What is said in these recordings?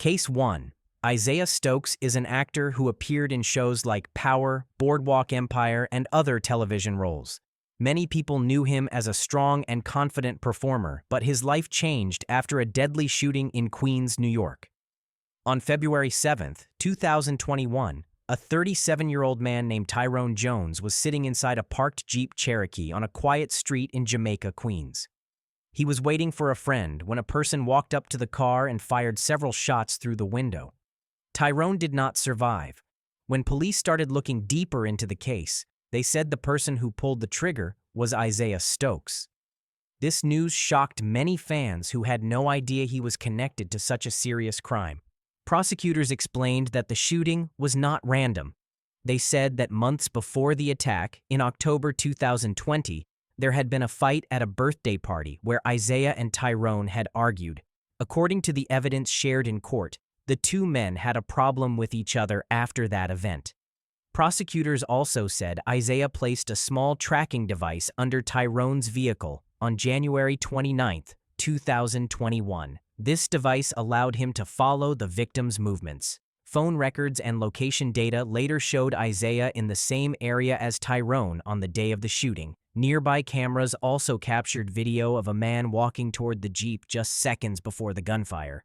Case 1. Isaiah Stokes is an actor who appeared in shows like Power, Boardwalk Empire, and other television roles. Many people knew him as a strong and confident performer, but his life changed after a deadly shooting in Queens, New York. On February 7, 2021, a 37-year-old man named Tyrone Jones was sitting inside a parked Jeep Cherokee on a quiet street in Jamaica, Queens. He was waiting for a friend when a person walked up to the car and fired several shots through the window. Tyrone did not survive. When police started looking deeper into the case, they said the person who pulled the trigger was Isaiah Stokes. This news shocked many fans who had no idea he was connected to such a serious crime. Prosecutors explained that the shooting was not random. They said that months before the attack, in October 2020, there had been a fight at a birthday party where Isaiah and Tyrone had argued. According to the evidence shared in court, the two men had a problem with each other after that event. Prosecutors also said Isaiah placed a small tracking device under Tyrone's vehicle on January 29, 2021. This device allowed him to follow the victim's movements. Phone records and location data later showed Isaiah in the same area as Tyrone on the day of the shooting. Nearby cameras also captured video of a man walking toward the Jeep just seconds before the gunfire.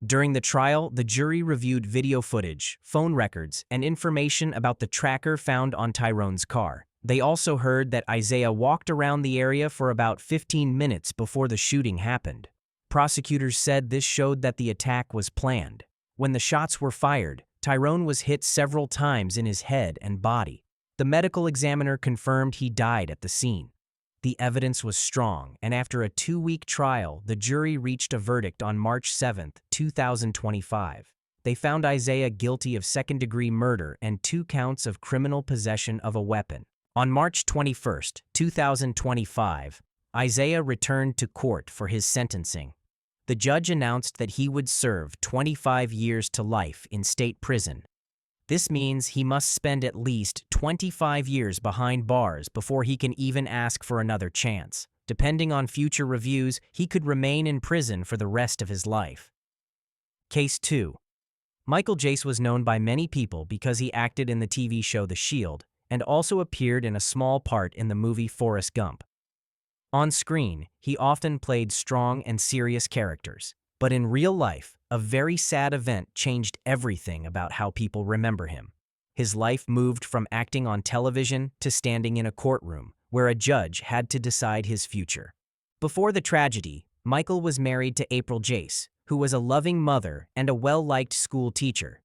During the trial, the jury reviewed video footage, phone records, and information about the tracker found on Tyrone's car. They also heard that Isaiah walked around the area for about 15 minutes before the shooting happened. Prosecutors said this showed that the attack was planned. When the shots were fired, Tyrone was hit several times in his head and body. The medical examiner confirmed he died at the scene. The evidence was strong, and after a 2-week trial, the jury reached a verdict on March 7, 2025. They found Isaiah guilty of second-degree murder and 2 counts of criminal possession of a weapon. On March 21, 2025, Isaiah returned to court for his sentencing. The judge announced that he would serve 25 years to life in state prison. This means he must spend at least 25 years behind bars before he can even ask for another chance. Depending on future reviews, he could remain in prison for the rest of his life. Case 2. Michael Jace was known by many people because he acted in the TV show The Shield and also appeared in a small part in the movie Forrest Gump. On screen, he often played strong and serious characters, but in real life, a very sad event changed everything about how people remember him. His life moved from acting on television to standing in a courtroom, where a judge had to decide his future. Before the tragedy, Michael was married to April Jace, who was a loving mother and a well-liked school teacher.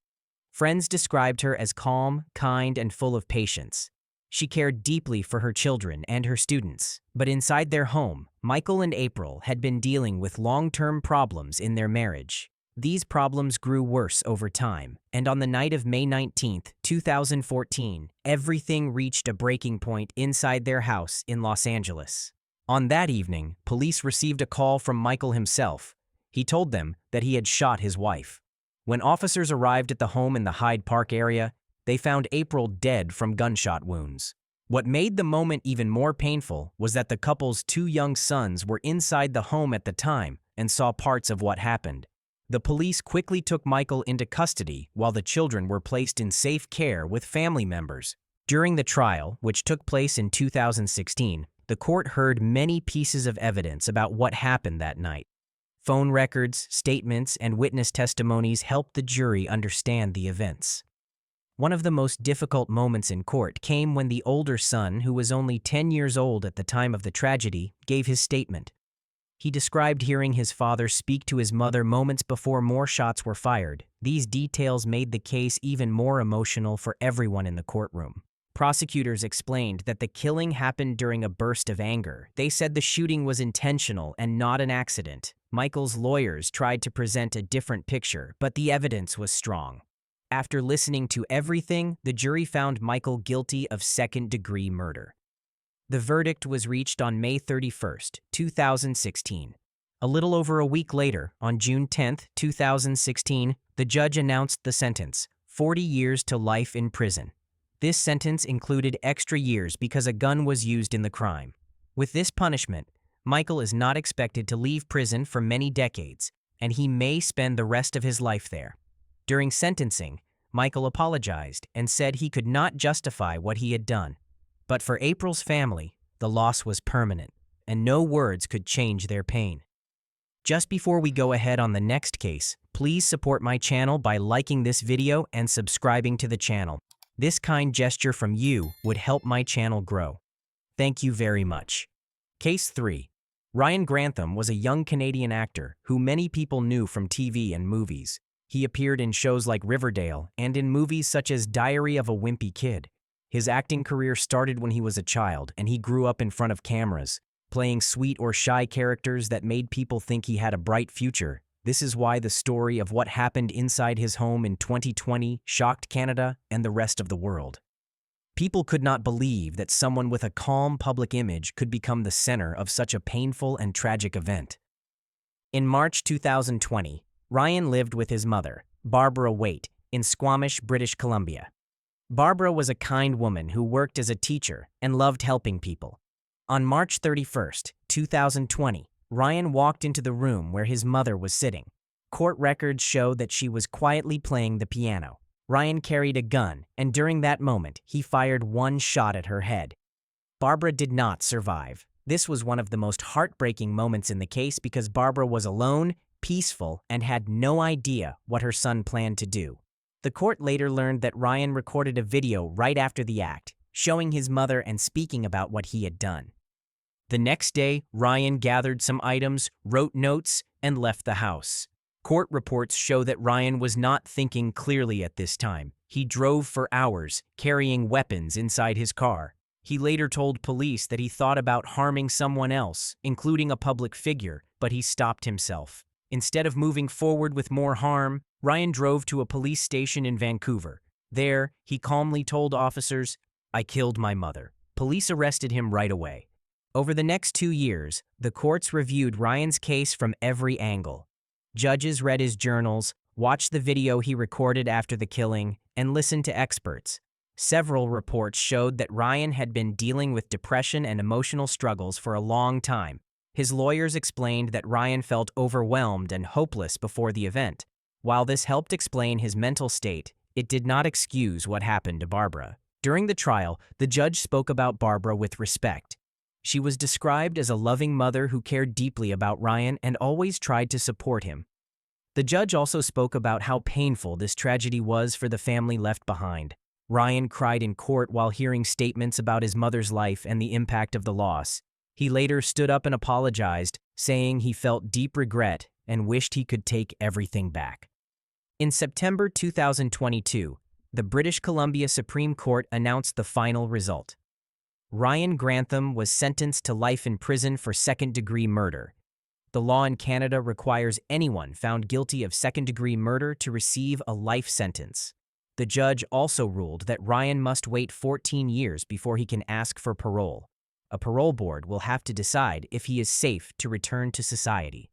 Friends described her as calm, kind, and full of patience. She cared deeply for her children and her students, but inside their home, Michael and April had been dealing with long-term problems in their marriage. These problems grew worse over time, and on the night of May 19, 2014, everything reached a breaking point inside their house in Los Angeles. On that evening, police received a call from Michael himself. He told them that he had shot his wife. When officers arrived at the home in the Hyde Park area, they found April dead from gunshot wounds. What made the moment even more painful was that the couple's 2 young sons were inside the home at the time and saw parts of what happened. The police quickly took Michael into custody while the children were placed in safe care with family members. During the trial, which took place in 2016, the court heard many pieces of evidence about what happened that night. Phone records, statements, and witness testimonies helped the jury understand the events. One of the most difficult moments in court came when the older son, who was only 10 years old at the time of the tragedy, gave his statement. He described hearing his father speak to his mother moments before more shots were fired. These details made the case even more emotional for everyone in the courtroom. Prosecutors explained that the killing happened during a burst of anger. They said the shooting was intentional and not an accident. Michael's lawyers tried to present a different picture, but the evidence was strong. After listening to everything, the jury found Michael guilty of second-degree murder. The verdict was reached on May 31, 2016. A little over a week later, on June 10, 2016, the judge announced the sentence, 40 years to life in prison. This sentence included extra years because a gun was used in the crime. With this punishment, Michael is not expected to leave prison for many decades. and he may spend the rest of his life there. During sentencing, Michael apologized and said he could not justify what he had done. But for April's family, the loss was permanent, and no words could change their pain. Just before we go ahead on the next case, please support my channel by liking this video and subscribing to the channel. This kind gesture from you would help my channel grow. Thank you very much. Case 3. Ryan Grantham was a young Canadian actor who many people knew from TV and movies. He appeared in shows like Riverdale and in movies such as Diary of a Wimpy Kid. His acting career started when he was a child, and he grew up in front of cameras, playing sweet or shy characters that made people think he had a bright future. This is why the story of what happened inside his home in 2020 shocked Canada and the rest of the world. People could not believe that someone with a calm public image could become the center of such a painful and tragic event. In March 2020, Ryan lived with his mother, Barbara Waite, in Squamish, British Columbia. Barbara was a kind woman who worked as a teacher and loved helping people. On March 31, 2020, Ryan walked into the room where his mother was sitting. Court records show that she was quietly playing the piano. Ryan carried a gun, and during that moment, he fired one shot at her head. Barbara did not survive. This was one of the most heartbreaking moments in the case because Barbara was alone, peaceful, and had no idea what her son planned to do. The court later learned that Ryan recorded a video right after the act, showing his mother and speaking about what he had done. The next day, Ryan gathered some items, wrote notes, and left the house. Court reports show that Ryan was not thinking clearly at this time. He drove for hours, carrying weapons inside his car. He later told police that he thought about harming someone else, including a public figure, but he stopped himself. Instead of moving forward with more harm, Ryan drove to a police station in Vancouver. There, he calmly told officers, "I killed my mother." Police arrested him right away. Over the next 2 years, the courts reviewed Ryan's case from every angle. Judges read his journals, watched the video he recorded after the killing, and listened to experts. Several reports showed that Ryan had been dealing with depression and emotional struggles for a long time. His lawyers explained that Ryan felt overwhelmed and hopeless before the event. While this helped explain his mental state, it did not excuse what happened to Barbara. During the trial, the judge spoke about Barbara with respect. She was described as a loving mother who cared deeply about Ryan and always tried to support him. The judge also spoke about how painful this tragedy was for the family left behind. Ryan cried in court while hearing statements about his mother's life and the impact of the loss. He later stood up and apologized, saying he felt deep regret and wished he could take everything back. In September 2022, the British Columbia Supreme Court announced the final result. Ryan Grantham was sentenced to life in prison for second-degree murder. The law in Canada requires anyone found guilty of second-degree murder to receive a life sentence. The judge also ruled that Ryan must wait 14 years before he can ask for parole. A parole board will have to decide if he is safe to return to society.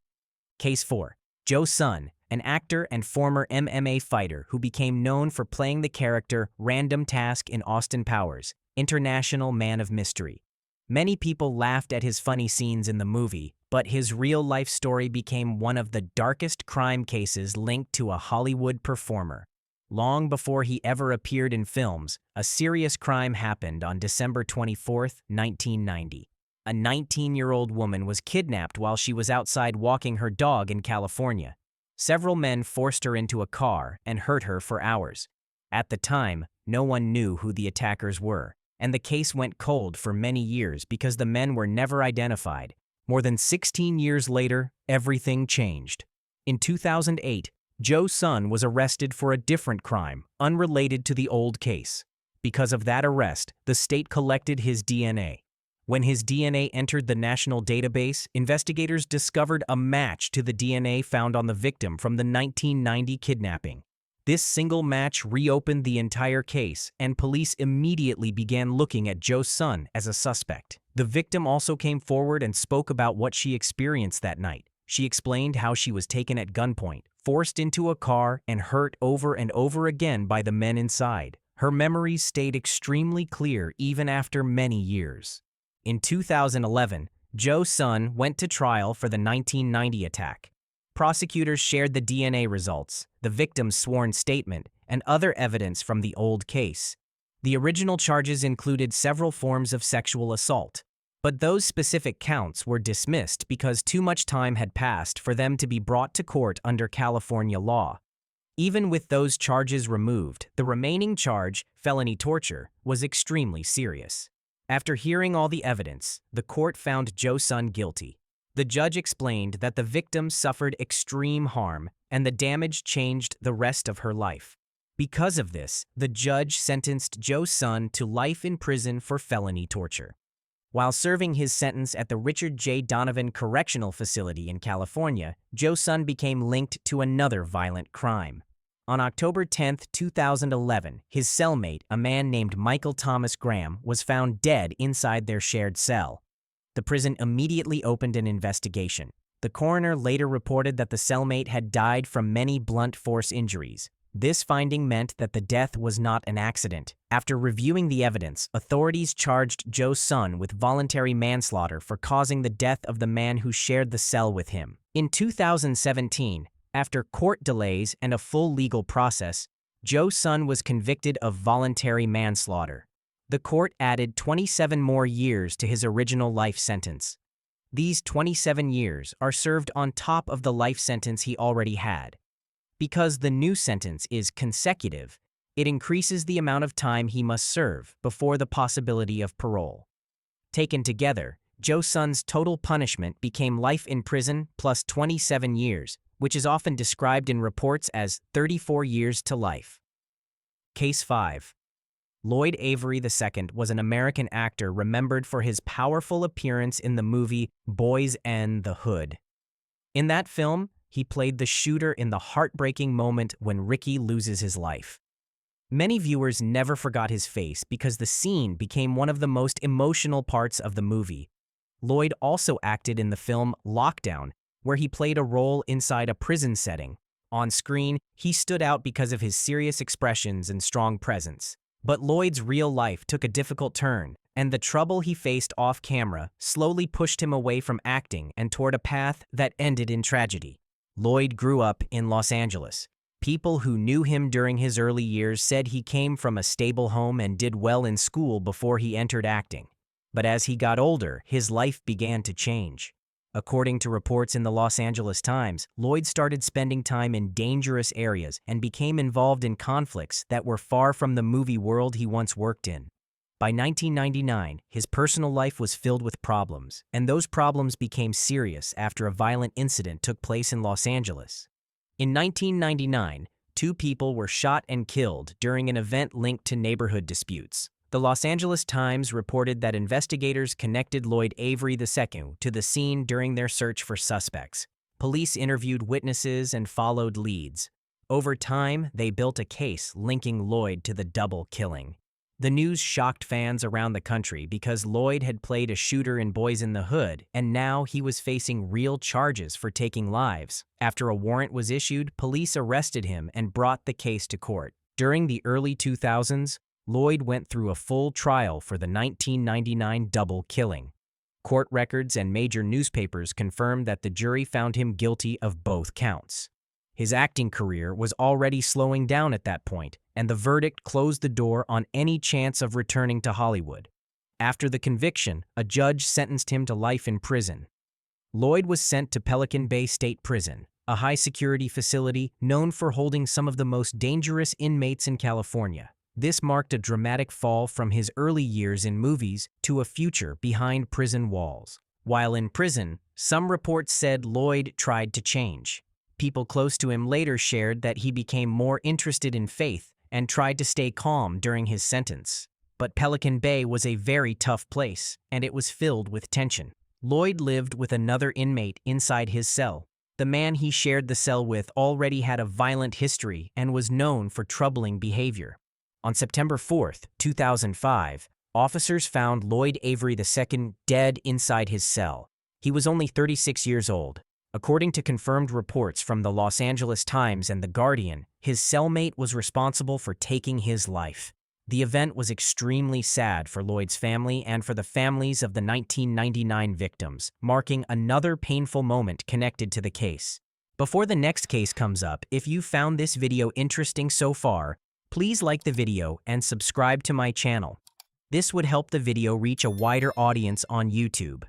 Case 4. Joe Sun, an actor and former MMA fighter who became known for playing the character Random Task in Austin Powers' International Man of Mystery. Many people laughed at his funny scenes in the movie, but his real-life story became one of the darkest crime cases linked to a Hollywood performer. Long before he ever appeared in films, a serious crime happened on December 24, 1990. A 19-year-old woman was kidnapped while she was outside walking her dog in California. Several men forced her into a car and hurt her for hours. At the time, no one knew who the attackers were, and the case went cold for many years because the men were never identified. More than 16 years later, everything changed. In 2008, Joe Sun was arrested for a different crime, unrelated to the old case. Because of that arrest, the state collected his DNA. When his DNA entered the national database, investigators discovered a match to the DNA found on the victim from the 1990 kidnapping. This single match reopened the entire case, and police immediately began looking at Joe Sun as a suspect. The victim also came forward and spoke about what she experienced that night. She explained how she was taken at gunpoint, forced into a car, and hurt over and over again by the men inside. Her memories stayed extremely clear even after many years. In 2011, Joe Sun went to trial for the 1990 attack. Prosecutors shared the DNA results, the victim's sworn statement, and other evidence from the old case. The original charges included several forms of sexual assault, but those specific counts were dismissed because too much time had passed for them to be brought to court under California law. Even with those charges removed, the remaining charge, felony torture, was extremely serious. After hearing all the evidence, the court found Joe-sun guilty. The judge explained that the victim suffered extreme harm and the damage changed the rest of her life. Because of this, the judge sentenced Joe-sun to life in prison for felony torture. While serving his sentence at the Richard J. Donovan Correctional Facility in California, Joe-sun became linked to another violent crime. On October 10, 2011, his cellmate, a man named Michael Thomas Graham, was found dead inside their shared cell. The prison immediately opened an investigation. The coroner later reported that the cellmate had died from many blunt force injuries. This finding meant that the death was not an accident. After reviewing the evidence, authorities charged Joe-sun with voluntary manslaughter for causing the death of the man who shared the cell with him. In 2017, after court delays and a full legal process, Joe-sun was convicted of voluntary manslaughter. The court added 27 more years to his original life sentence. These 27 years are served on top of the life sentence he already had. Because the new sentence is consecutive, it increases the amount of time he must serve before the possibility of parole. Taken together, Joe-sun's total punishment became life in prison plus 27 years, which is often described in reports as 34 years to life. Case 5. Lloyd Avery II was an American actor remembered for his powerful appearance in the movie Boys and the Hood. In that film, he played the shooter in the heartbreaking moment when Ricky loses his life. Many viewers never forgot his face because the scene became one of the most emotional parts of the movie. Lloyd also acted in the film Lockdown, where he played a role inside a prison setting. On screen, he stood out because of his serious expressions and strong presence. But Lloyd's real life took a difficult turn, and the trouble he faced off-camera slowly pushed him away from acting and toward a path that ended in tragedy. Lloyd grew up in Los Angeles. People who knew him during his early years said he came from a stable home and did well in school before he entered acting. But as he got older, his life began to change. According to reports in the Los Angeles Times, Lloyd started spending time in dangerous areas and became involved in conflicts that were far from the movie world he once worked in. By 1999, his personal life was filled with problems, and those problems became serious after a violent incident took place in Los Angeles. In 1999, 2 people were shot and killed during an event linked to neighborhood disputes. The Los Angeles Times reported that investigators connected Lloyd Avery II to the scene during their search for suspects. Police interviewed witnesses and followed leads. Over time, they built a case linking Lloyd to the double killing. The news shocked fans around the country because Lloyd had played a shooter in Boys in the Hood, and now he was facing real charges for taking lives. After a warrant was issued, police arrested him and brought the case to court. During the early 2000s, Lloyd went through a full trial for the 1999 double killing. Court records and major newspapers confirmed that the jury found him guilty of both counts. His acting career was already slowing down at that point, and the verdict closed the door on any chance of returning to Hollywood. After the conviction, a judge sentenced him to life in prison. Lloyd was sent to Pelican Bay State Prison, a high-security facility known for holding some of the most dangerous inmates in California. This marked a dramatic fall from his early years in movies to a future behind prison walls. While in prison, some reports said Lloyd tried to change. People close to him later shared that he became more interested in faith and tried to stay calm during his sentence. But Pelican Bay was a very tough place, and it was filled with tension. Lloyd lived with another inmate inside his cell. The man he shared the cell with already had a violent history and was known for troubling behavior. On September 4, 2005, officers found Lloyd Avery II dead inside his cell. He was only 36 years old. According to confirmed reports from the Los Angeles Times and The Guardian, his cellmate was responsible for taking his life. The event was extremely sad for Lloyd's family and for the families of the 1999 victims, marking another painful moment connected to the case. Before the next case comes up, if you found this video interesting so far, please like the video and subscribe to my channel. This would help the video reach a wider audience on YouTube.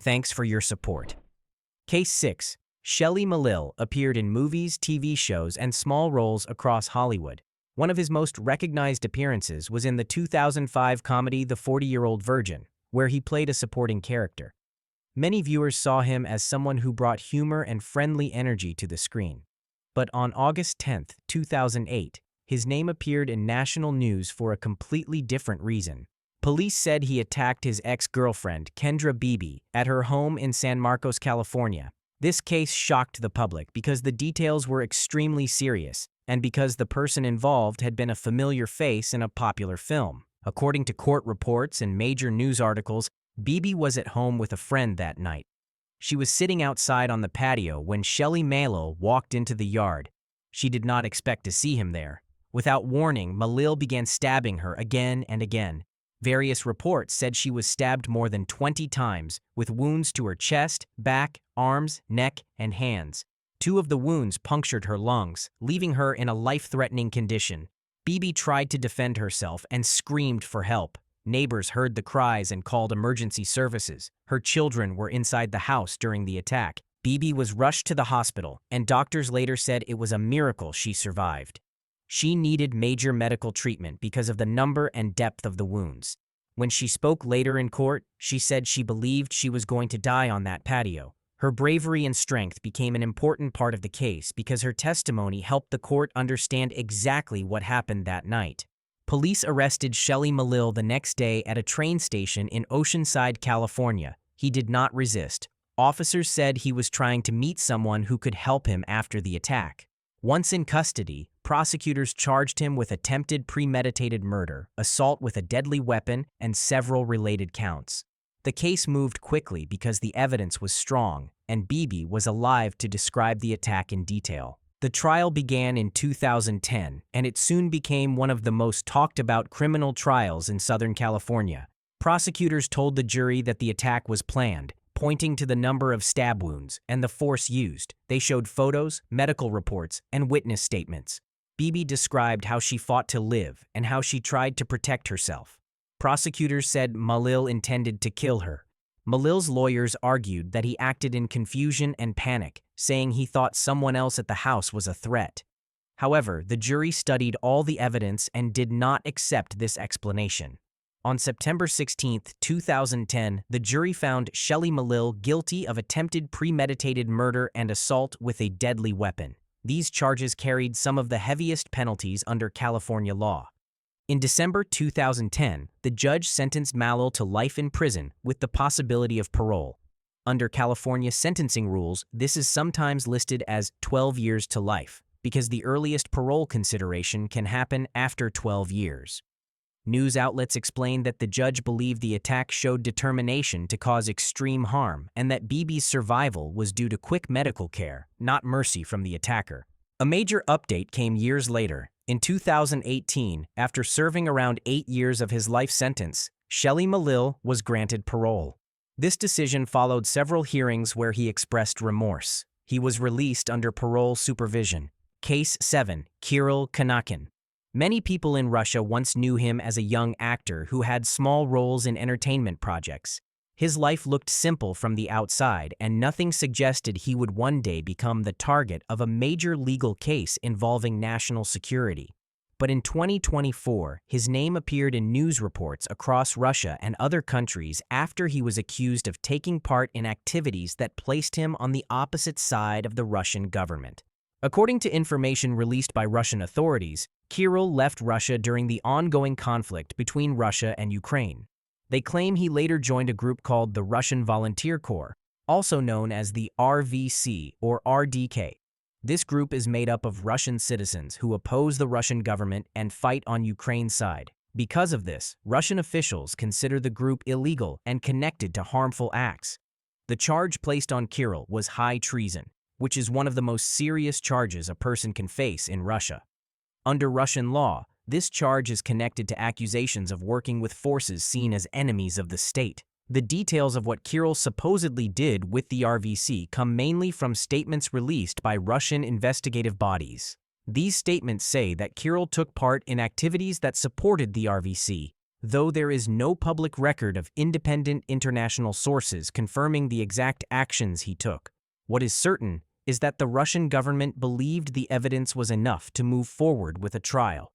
Thanks for your support. Case 6. Shelley Malil appeared in movies, TV shows, and small roles across Hollywood. One of his most recognized appearances was in the 2005 comedy The 40-Year-Old Virgin, where he played a supporting character. Many viewers saw him as someone who brought humor and friendly energy to the screen. But on August 10, 2008, his name appeared in national news for a completely different reason. Police said he attacked his ex-girlfriend, Kendra Beebe, at her home in San Marcos, California. This case shocked the public because the details were extremely serious and because the person involved had been a familiar face in a popular film. According to court reports and major news articles, Beebe was at home with a friend that night. She was sitting outside on the patio when Shelley Malil walked into the yard. She did not expect to see him there. Without warning, Malil began stabbing her again and again. Various reports said she was stabbed more than 20 times, with wounds to her chest, back, arms, neck, and hands. 2 of the wounds punctured her lungs, leaving her in a life-threatening condition. Beebe tried to defend herself and screamed for help. Neighbors heard the cries and called emergency services. Her children were inside the house during the attack. Beebe was rushed to the hospital, and doctors later said it was a miracle she survived. She needed major medical treatment because of the number and depth of the wounds. When she spoke later in court, she said she believed she was going to die on that patio. Her bravery and strength became an important part of the case because her testimony helped the court understand exactly what happened that night. Police arrested Shelley Malil the next day at a train station in Oceanside, California. He did not resist. Officers said he was trying to meet someone who could help him after the attack. Once in custody, prosecutors charged him with attempted premeditated murder, assault with a deadly weapon, and several related counts. The case moved quickly because the evidence was strong, and Beebe was alive to describe the attack in detail. The trial began in 2010, and it soon became one of the most talked-about criminal trials in Southern California. Prosecutors told the jury that the attack was planned, pointing to the number of stab wounds and the force used. They showed photos, medical reports, and witness statements. Beebe described how she fought to live and how she tried to protect herself. Prosecutors said Malil intended to kill her. Malil's lawyers argued that he acted in confusion and panic, saying he thought someone else at the house was a threat. However, the jury studied all the evidence and did not accept this explanation. On September 16, 2010, the jury found Shelley Malil guilty of attempted premeditated murder and assault with a deadly weapon. These charges carried some of the heaviest penalties under California law. In December 2010, the judge sentenced Malil to life in prison with the possibility of parole. Under California sentencing rules, this is sometimes listed as 12 years to life, because the earliest parole consideration can happen after 12 years. News outlets explained that the judge believed the attack showed determination to cause extreme harm and that Beebe's survival was due to quick medical care, not mercy from the attacker. A major update came years later. In 2018, after serving around 8 years of his life sentence, Shelley Malil was granted parole. This decision followed several hearings where he expressed remorse. He was released under parole supervision. Case 7. Kirill Kanakin. Many people in Russia once knew him as a young actor who had small roles in entertainment projects. His life looked simple from the outside, and nothing suggested he would one day become the target of a major legal case involving national security. But in 2024, his name appeared in news reports across Russia and other countries after he was accused of taking part in activities that placed him on the opposite side of the Russian government. According to information released by Russian authorities, Kirill left Russia during the ongoing conflict between Russia and Ukraine. They claim he later joined a group called the Russian Volunteer Corps, also known as the RVC or RDK. This group is made up of Russian citizens who oppose the Russian government and fight on Ukraine's side. Because of this, Russian officials consider the group illegal and connected to harmful acts. The charge placed on Kirill was high treason, which is one of the most serious charges a person can face in Russia. Under Russian law, this charge is connected to accusations of working with forces seen as enemies of the state. The details of what Kirill supposedly did with the RVC come mainly from statements released by Russian investigative bodies. These statements say that Kirill took part in activities that supported the RVC, though there is no public record of independent international sources confirming the exact actions he took. What is certain is that the Russian government believed the evidence was enough to move forward with a trial.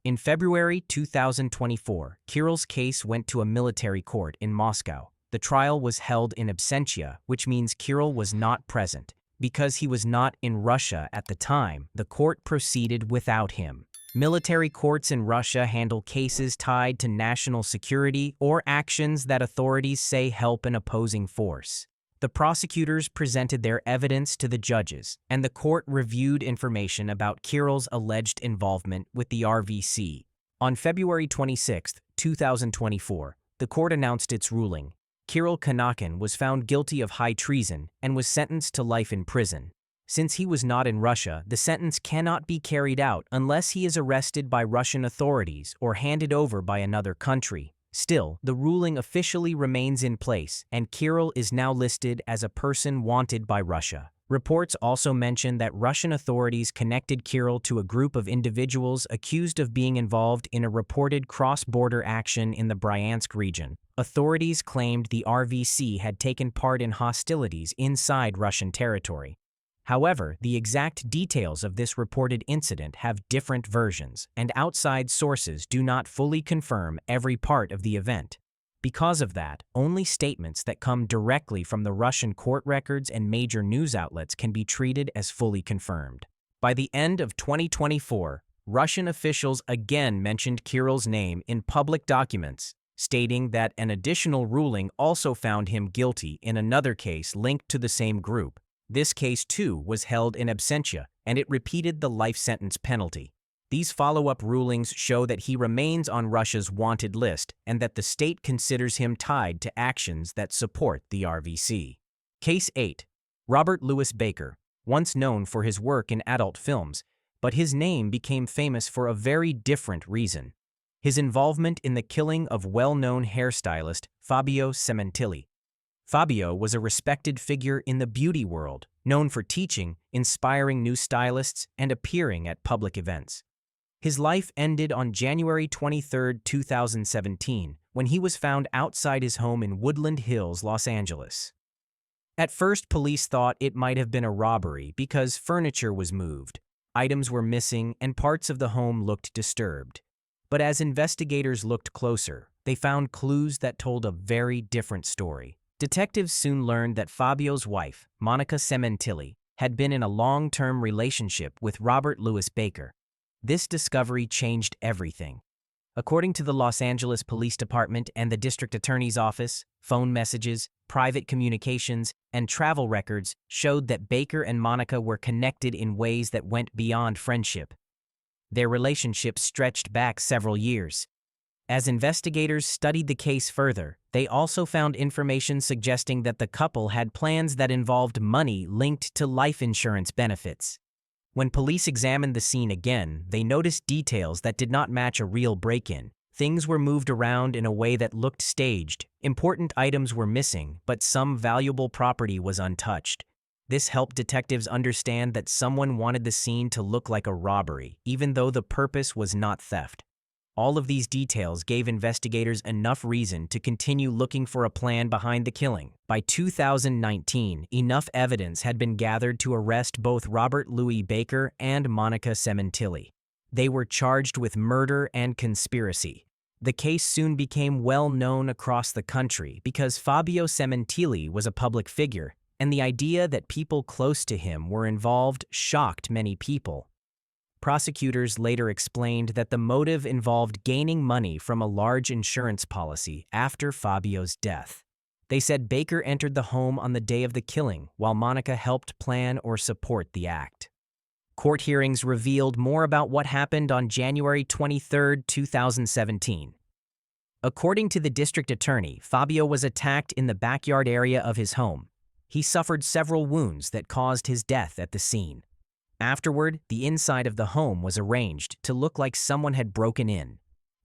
In February 2024, Kirill's case went to a military court in Moscow. The trial was held in absentia, which means Kirill was not present. Because he was not in Russia at the time, the court proceeded without him. Military courts in Russia handle cases tied to national security or actions that authorities say help an opposing force. The prosecutors presented their evidence to the judges, and the court reviewed information about Kirill's alleged involvement with the RVC. On February 26, 2024, the court announced its ruling. Kirill Kanakin was found guilty of high treason and was sentenced to life in prison. Since he was not in Russia, the sentence cannot be carried out unless he is arrested by Russian authorities or handed over by another country. Still, the ruling officially remains in place, and Kirill is now listed as a person wanted by Russia. Reports also mention that Russian authorities connected Kirill to a group of individuals accused of being involved in a reported cross-border action in the Bryansk region. Authorities claimed the RVC had taken part in hostilities inside Russian territory. However, the exact details of this reported incident have different versions, and outside sources do not fully confirm every part of the event. Because of that, only statements that come directly from the Russian court records and major news outlets can be treated as fully confirmed. By the end of 2024, Russian officials again mentioned Kirill's name in public documents, stating that an additional ruling also found him guilty in another case linked to the same group. This case, too, was held in absentia, and it repeated the life sentence penalty. These follow-up rulings show that he remains on Russia's wanted list and that the state considers him tied to actions that support the RVC. Case 8. Robert Louis Baker, once known for his work in adult films, but his name became famous for a very different reason: his involvement in the killing of well-known hairstylist Fabio Cementilli. Fabio was a respected figure in the beauty world, known for teaching, inspiring new stylists, and appearing at public events. His life ended on January 23, 2017, when he was found outside his home in Woodland Hills, Los Angeles. At first, police thought it might have been a robbery because furniture was moved, items were missing, and parts of the home looked disturbed. But as investigators looked closer, they found clues that told a very different story. Detectives soon learned that Fabio's wife, Monica Cementilli, had been in a long-term relationship with Robert Louis Baker. This discovery changed everything. According to the Los Angeles Police Department and the District Attorney's Office, phone messages, private communications, and travel records showed that Baker and Monica were connected in ways that went beyond friendship. Their relationship stretched back several years. As investigators studied the case further, they also found information suggesting that the couple had plans that involved money linked to life insurance benefits. When police examined the scene again, they noticed details that did not match a real break-in. Things were moved around in a way that looked staged. Important items were missing, but some valuable property was untouched. This helped detectives understand that someone wanted the scene to look like a robbery, even though the purpose was not theft. All of these details gave investigators enough reason to continue looking for a plan behind the killing. By 2019, enough evidence had been gathered to arrest both Robert Louis Baker and Monica Cementilli. They were charged with murder and conspiracy. The case soon became well known across the country because Fabio Cementilli was a public figure, and the idea that people close to him were involved shocked many people. Prosecutors later explained that the motive involved gaining money from a large insurance policy after Fabio's death. They said Baker entered the home on the day of the killing, while Monica helped plan or support the act. Court hearings revealed more about what happened on January 23, 2017. According to the district attorney, Fabio was attacked in the backyard area of his home. He suffered several wounds that caused his death at the scene. Afterward, the inside of the home was arranged to look like someone had broken in.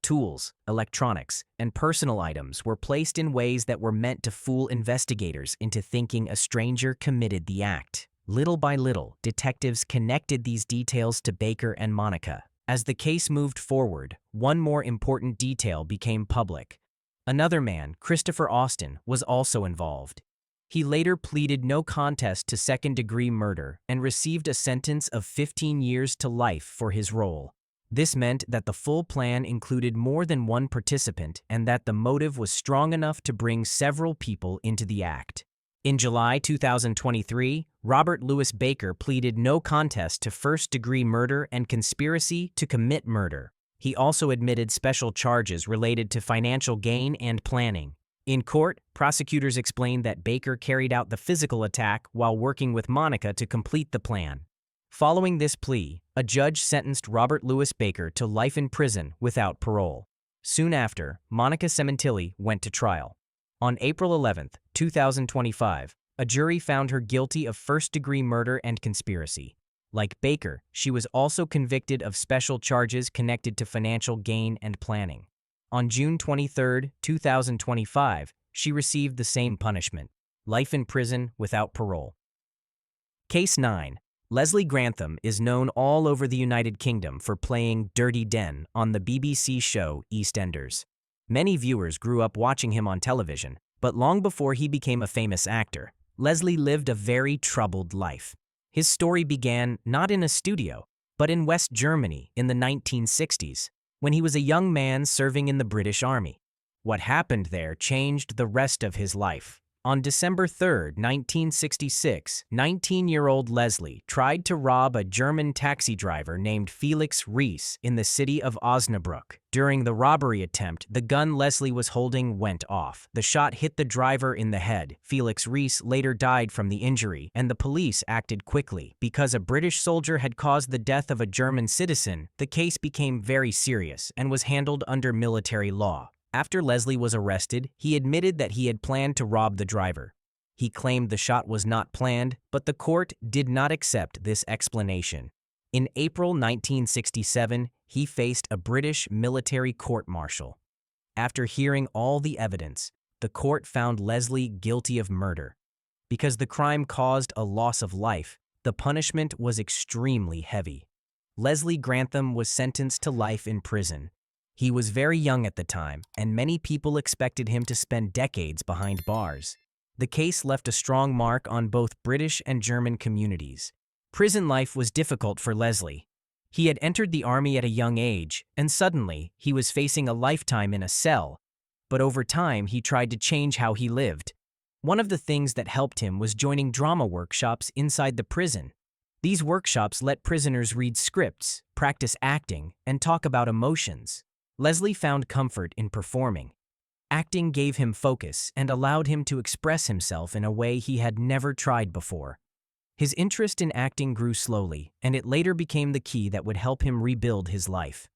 Tools, electronics, and personal items were placed in ways that were meant to fool investigators into thinking a stranger committed the act. Little by little, detectives connected these details to Baker and Monica. As the case moved forward, one more important detail became public. Another man, Christopher Austin, was also involved. He later pleaded no contest to second-degree murder and received a sentence of 15 years to life for his role. This meant that the full plan included more than one participant and that the motive was strong enough to bring several people into the act. In July 2023, Robert Louis Baker pleaded no contest to first-degree murder and conspiracy to commit murder. He also admitted special charges related to financial gain and planning. In court, prosecutors explained that Baker carried out the physical attack while working with Monica to complete the plan. Following this plea, a judge sentenced Robert Louis Baker to life in prison without parole. Soon after, Monica Cementilli went to trial. On April 11, 2025, a jury found her guilty of first-degree murder and conspiracy. Like Baker, she was also convicted of special charges connected to financial gain and planning. On June 23, 2025, she received the same punishment, life in prison without parole. Case 9. Leslie Grantham is known all over the United Kingdom for playing Dirty Den on the BBC show EastEnders. Many viewers grew up watching him on television, but long before he became a famous actor, Leslie lived a very troubled life. His story began not in a studio, but in West Germany in the 1960s, when he was a young man serving in the British Army. What happened there changed the rest of his life. On December 3, 1966, 19-year-old Leslie tried to rob a German taxi driver named Felix Reese in the city of Osnabrück. During the robbery attempt, the gun Leslie was holding went off. The shot hit the driver in the head. Felix Reese later died from the injury, and the police acted quickly. Because a British soldier had caused the death of a German citizen, the case became very serious and was handled under military law. After Leslie was arrested, he admitted that he had planned to rob the driver. He claimed the shot was not planned, but the court did not accept this explanation. In April 1967, he faced a British military court-martial. After hearing all the evidence, the court found Leslie guilty of murder. Because the crime caused a loss of life, the punishment was extremely heavy. Leslie Grantham was sentenced to life in prison. He was very young at the time, and many people expected him to spend decades behind bars. The case left a strong mark on both British and German communities. Prison life was difficult for Leslie. He had entered the army at a young age, and suddenly, he was facing a lifetime in a cell. But over time, he tried to change how he lived. One of the things that helped him was joining drama workshops inside the prison. These workshops let prisoners read scripts, practice acting, and talk about emotions. Leslie found comfort in performing. Acting gave him focus and allowed him to express himself in a way he had never tried before. His interest in acting grew slowly, and it later became the key that would help him rebuild his life.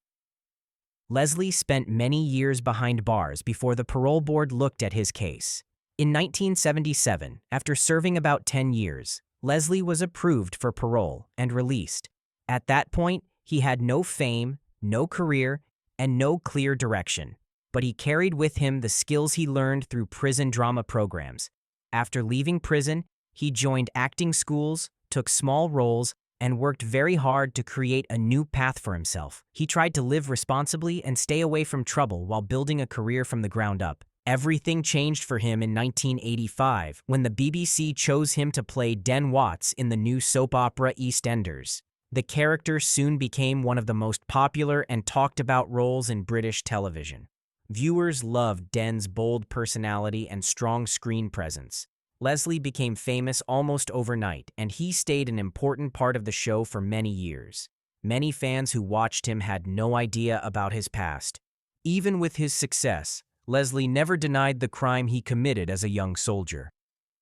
Leslie spent many years behind bars before the parole board looked at his case. In 1977, after serving about 10 years, Leslie was approved for parole and released. At that point, he had no fame, no career, and no clear direction, but he carried with him the skills he learned through prison drama programs. After leaving prison, he joined acting schools, took small roles, and worked very hard to create a new path for himself. He tried to live responsibly and stay away from trouble while building a career from the ground up. Everything changed for him in 1985 when the BBC chose him to play Den Watts in the new soap opera EastEnders. The character soon became one of the most popular and talked about roles in British television. Viewers loved Den's bold personality and strong screen presence. Leslie became famous almost overnight, and he stayed an important part of the show for many years. Many fans who watched him had no idea about his past. Even with his success, Leslie never denied the crime he committed as a young soldier.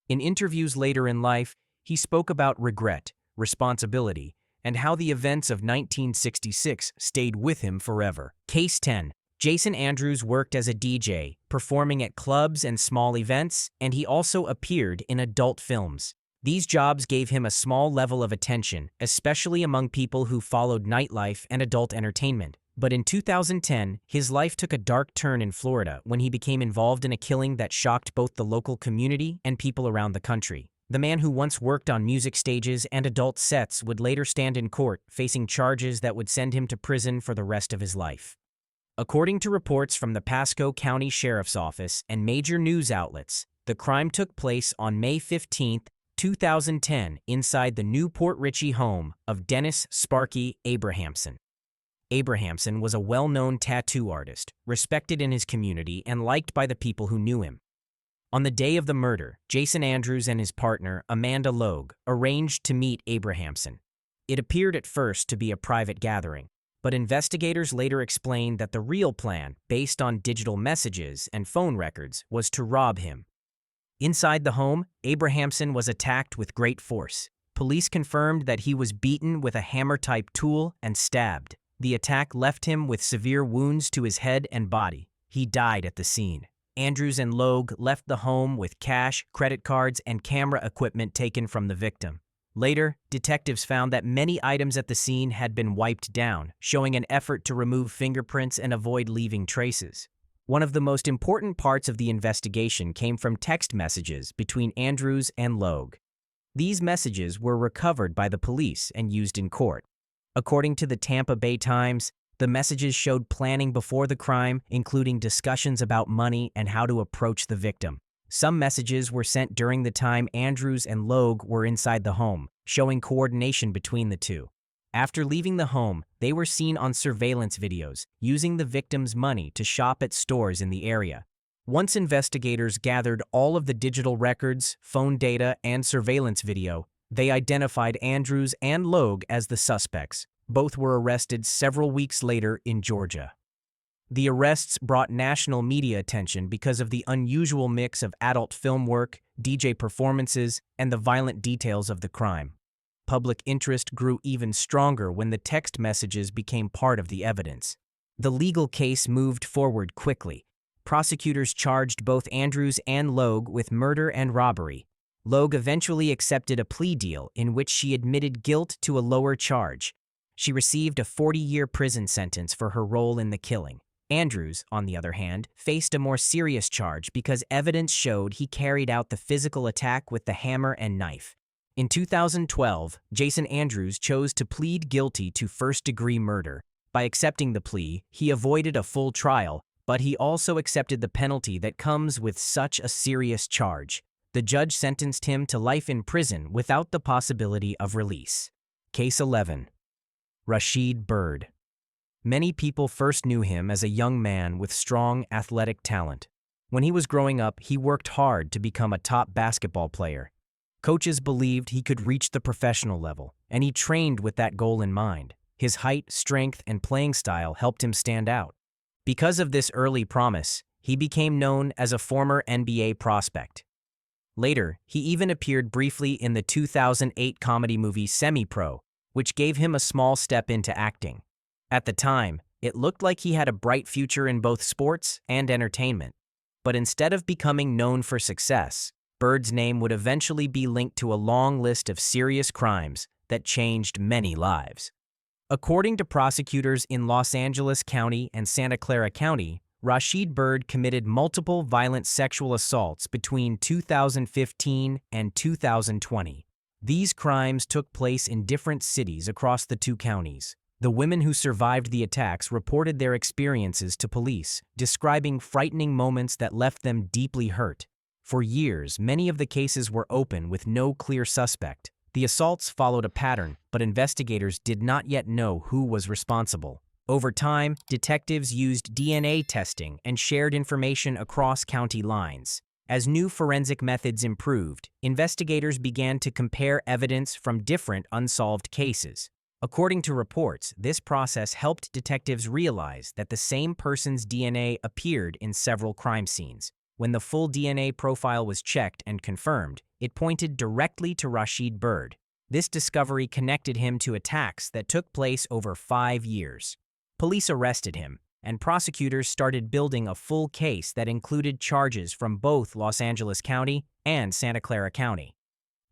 In interviews later in life, he spoke about regret, responsibility, and how the events of 1966 stayed with him forever. Case 10. Jason Andrews worked as a DJ, performing at clubs and small events, and he also appeared in adult films. These jobs gave him a small level of attention, especially among people who followed nightlife and adult entertainment. But in 2010, his life took a dark turn in Florida when he became involved in a killing that shocked both the local community and people around the country. The man who once worked on music stages and adult sets would later stand in court, facing charges that would send him to prison for the rest of his life. According to reports from the Pasco County Sheriff's Office and major news outlets, the crime took place on May 15, 2010, inside the New Port Richey home of Dennis "Sparky" Abrahamson. Abrahamson was a well-known tattoo artist, respected in his community and liked by the people who knew him. On the day of the murder, Jason Andrews and his partner, Amanda Logue, arranged to meet Abrahamson. It appeared at first to be a private gathering, but investigators later explained that the real plan, based on digital messages and phone records, was to rob him. Inside the home, Abrahamson was attacked with great force. Police confirmed that he was beaten with a hammer-type tool and stabbed. The attack left him with severe wounds to his head and body. He died at the scene. Andrews and Logue left the home with cash, credit cards, and camera equipment taken from the victim. Later, detectives found that many items at the scene had been wiped down, showing an effort to remove fingerprints and avoid leaving traces. One of the most important parts of the investigation came from text messages between Andrews and Logue. These messages were recovered by the police and used in court. According to the Tampa Bay Times, the messages showed planning before the crime, including discussions about money and how to approach the victim. Some messages were sent during the time Andrews and Logue were inside the home, showing coordination between the two. After leaving the home, they were seen on surveillance videos, using the victim's money to shop at stores in the area. Once investigators gathered all of the digital records, phone data, and surveillance video, they identified Andrews and Logue as the suspects. Both were arrested several weeks later in Georgia. The arrests brought national media attention because of the unusual mix of adult film work, DJ performances, and the violent details of the crime. Public interest grew even stronger when the text messages became part of the evidence. The legal case moved forward quickly. Prosecutors charged both Andrews and Logue with murder and robbery. Logue eventually accepted a plea deal in which she admitted guilt to a lower charge. She received a 40-year prison sentence for her role in the killing. Andrews, on the other hand, faced a more serious charge because evidence showed he carried out the physical attack with the hammer and knife. In 2012, Jason Andrews chose to plead guilty to first-degree murder. By accepting the plea, he avoided a full trial, but he also accepted the penalty that comes with such a serious charge. The judge sentenced him to life in prison without the possibility of release. Case 11. Rasheed Bird. Many people first knew him as a young man with strong athletic talent. When he was growing up, he worked hard to become a top basketball player. Coaches believed he could reach the professional level, and he trained with that goal in mind. His height, strength, and playing style helped him stand out. Because of this early promise, he became known as a former NBA prospect. Later, he even appeared briefly in the 2008 comedy movie Semi-Pro, which gave him a small step into acting. At the time, it looked like he had a bright future in both sports and entertainment. But instead of becoming known for success, Bird's name would eventually be linked to a long list of serious crimes that changed many lives. According to prosecutors in Los Angeles County and Santa Clara County, Rasheed Bird committed multiple violent sexual assaults between 2015 and 2020. These crimes took place in different cities across the two counties. The women who survived the attacks reported their experiences to police, describing frightening moments that left them deeply hurt. For years, many of the cases were open with no clear suspect. The assaults followed a pattern, but investigators did not yet know who was responsible. Over time, detectives used DNA testing and shared information across county lines. As new forensic methods improved, investigators began to compare evidence from different unsolved cases. According to reports, this process helped detectives realize that the same person's DNA appeared in several crime scenes. When the full DNA profile was checked and confirmed, it pointed directly to Rasheed Bird. This discovery connected him to attacks that took place over 5 years. Police arrested him, and prosecutors started building a full case that included charges from both Los Angeles County and Santa Clara County.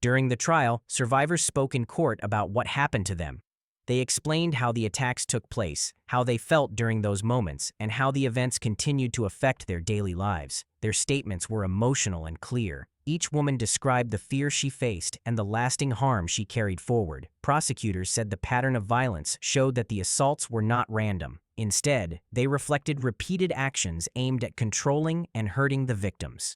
During the trial, survivors spoke in court about what happened to them. They explained how the attacks took place, how they felt during those moments, and how the events continued to affect their daily lives. Their statements were emotional and clear. Each woman described the fear she faced and the lasting harm she carried forward. Prosecutors said the pattern of violence showed that the assaults were not random. Instead, they reflected repeated actions aimed at controlling and hurting the victims.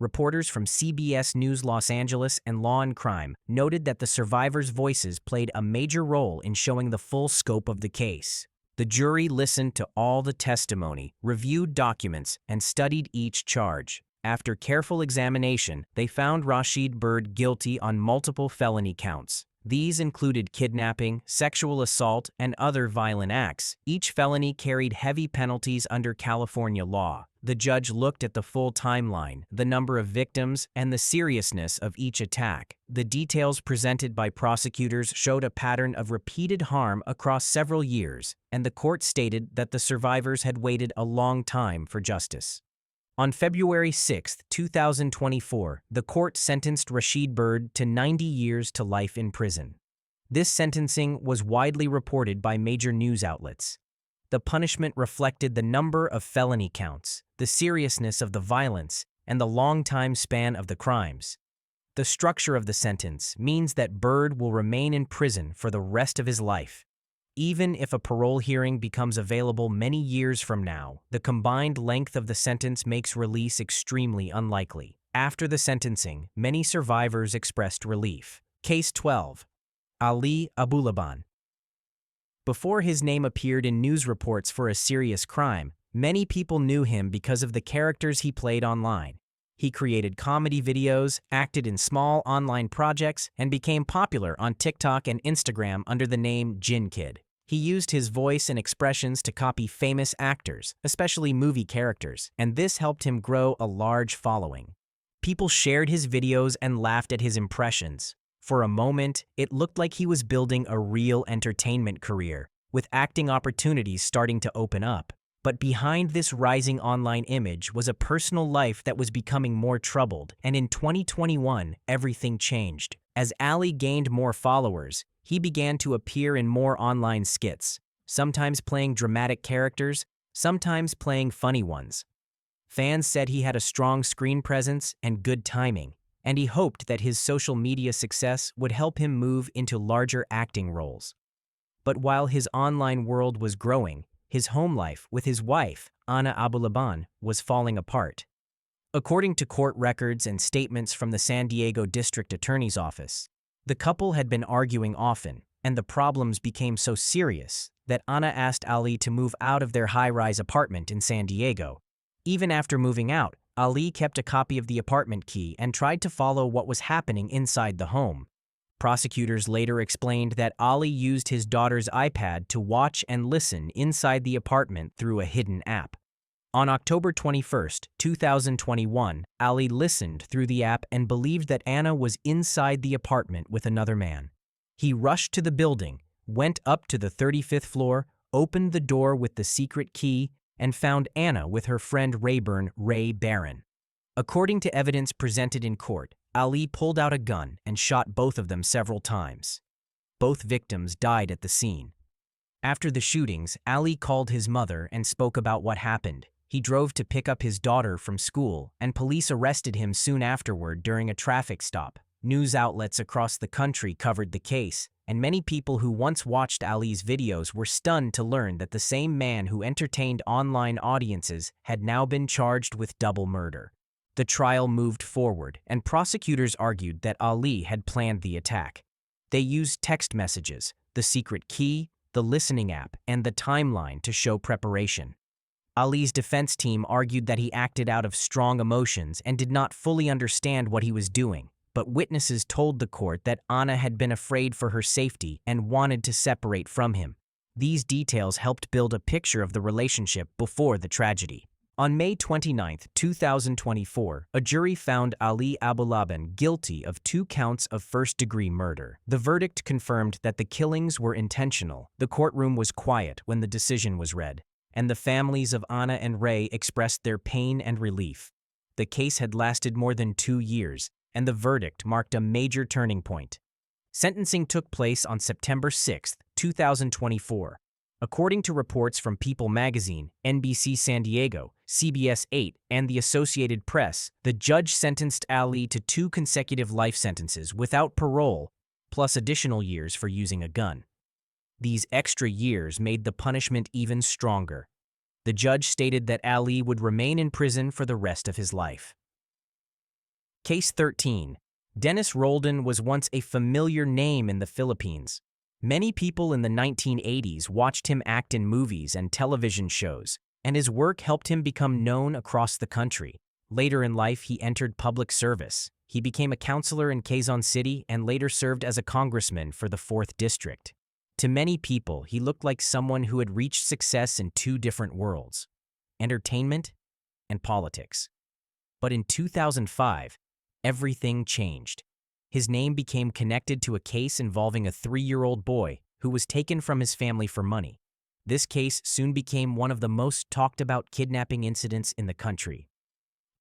Reporters from CBS News Los Angeles and Law & Crime noted that the survivors' voices played a major role in showing the full scope of the case. The jury listened to all the testimony, reviewed documents, and studied each charge. After careful examination, they found Rasheed Bird guilty on multiple felony counts. These included kidnapping, sexual assault, and other violent acts. Each felony carried heavy penalties under California law. The judge looked at the full timeline, the number of victims, and the seriousness of each attack. The details presented by prosecutors showed a pattern of repeated harm across several years, and the court stated that the survivors had waited a long time for justice. On February 6, 2024, the court sentenced Rasheed Bird to 90 years to life in prison. This sentencing was widely reported by major news outlets. The punishment reflected the number of felony counts, the seriousness of the violence, and the long time span of the crimes. The structure of the sentence means that Bird will remain in prison for the rest of his life. Even if a parole hearing becomes available many years from now, the combined length of the sentence makes release extremely unlikely. After the sentencing, many survivors expressed relief. Case 12. Ali Abulaban. Before his name appeared in news reports for a serious crime, many people knew him because of the characters he played online. He created comedy videos, acted in small online projects, and became popular on TikTok and Instagram under the name Jin Kid. He used his voice and expressions to copy famous actors, especially movie characters, and this helped him grow a large following. People shared his videos and laughed at his impressions. For a moment, it looked like he was building a real entertainment career, with acting opportunities starting to open up. But behind this rising online image was a personal life that was becoming more troubled, and in 2021, everything changed. As Ali gained more followers, he began to appear in more online skits, sometimes playing dramatic characters, sometimes playing funny ones. Fans said he had a strong screen presence and good timing, and he hoped that his social media success would help him move into larger acting roles. But while his online world was growing, his home life with his wife, Anna Abulaban, was falling apart. According to court records and statements from the San Diego District Attorney's Office, the couple had been arguing often, and the problems became so serious that Anna asked Ali to move out of their high-rise apartment in San Diego. Even after moving out, Ali kept a copy of the apartment key and tried to follow what was happening inside the home. Prosecutors later explained that Ali used his daughter's iPad to watch and listen inside the apartment through a hidden app. On October 21, 2021, Ali listened through the app and believed that Anna was inside the apartment with another man. He rushed to the building, went up to the 35th floor, opened the door with the secret key, and found Anna with her friend Ray Barron. According to evidence presented in court, Ali pulled out a gun and shot both of them several times. Both victims died at the scene. After the shootings, Ali called his mother and spoke about what happened. He drove to pick up his daughter from school, and police arrested him soon afterward during a traffic stop. News outlets across the country covered the case, and many people who once watched Ali's videos were stunned to learn that the same man who entertained online audiences had now been charged with double murder. The trial moved forward, and prosecutors argued that Ali had planned the attack. They used text messages, the secret key, the listening app, and the timeline to show preparation. Ali's defense team argued that he acted out of strong emotions and did not fully understand what he was doing, but witnesses told the court that Anna had been afraid for her safety and wanted to separate from him. These details helped build a picture of the relationship before the tragedy. On May 29, 2024, a jury found Ali Abulaban guilty of 2 counts of first-degree murder. The verdict confirmed that the killings were intentional. The courtroom was quiet when the decision was read, and the families of Anna and Ray expressed their pain and relief. The case had lasted more than 2 years, and the verdict marked a major turning point. Sentencing took place on September 6, 2024. According to reports from People magazine, NBC San Diego, CBS 8, and the Associated Press, the judge sentenced Ali to 2 consecutive life sentences without parole, plus additional years for using a gun. These extra years made the punishment even stronger. The judge stated that Ali would remain in prison for the rest of his life. Case 13. Dennis Roldan was once a familiar name in the Philippines. Many people in the 1980s watched him act in movies and television shows, and his work helped him become known across the country. Later in life, he entered public service. He became a counselor in Quezon City and later served as a congressman for the 4th District. To many people, he looked like someone who had reached success in 2 different worlds: entertainment and politics. But in 2005, everything changed. His name became connected to a case involving a 3-year-old boy who was taken from his family for money. This case soon became one of the most talked about kidnapping incidents in the country.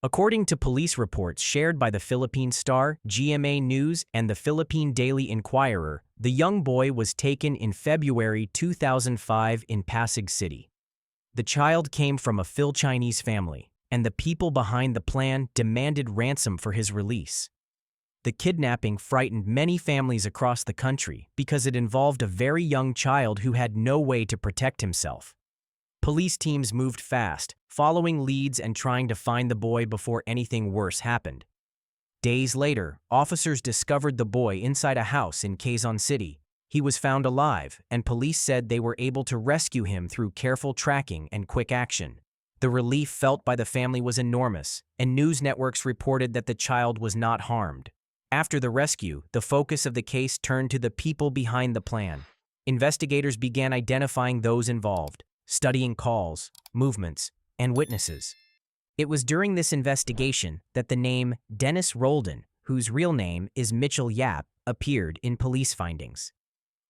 According to police reports shared by the Philippine Star, GMA News, and the Philippine Daily Inquirer, the young boy was taken in February 2005 in Pasig City. The child came from a Phil-Chinese family, and the people behind the plan demanded ransom for his release. The kidnapping frightened many families across the country because it involved a very young child who had no way to protect himself. Police teams moved fast, following leads and trying to find the boy before anything worse happened. Days later, officers discovered the boy inside a house in Quezon City. He was found alive, and police said they were able to rescue him through careful tracking and quick action. The relief felt by the family was enormous, and news networks reported that the child was not harmed. After the rescue, the focus of the case turned to the people behind the plan. Investigators began identifying those involved, studying calls, movements, and witnesses. It was during this investigation that the name Dennis Roldan, whose real name is Mitchell Yap, appeared in police findings.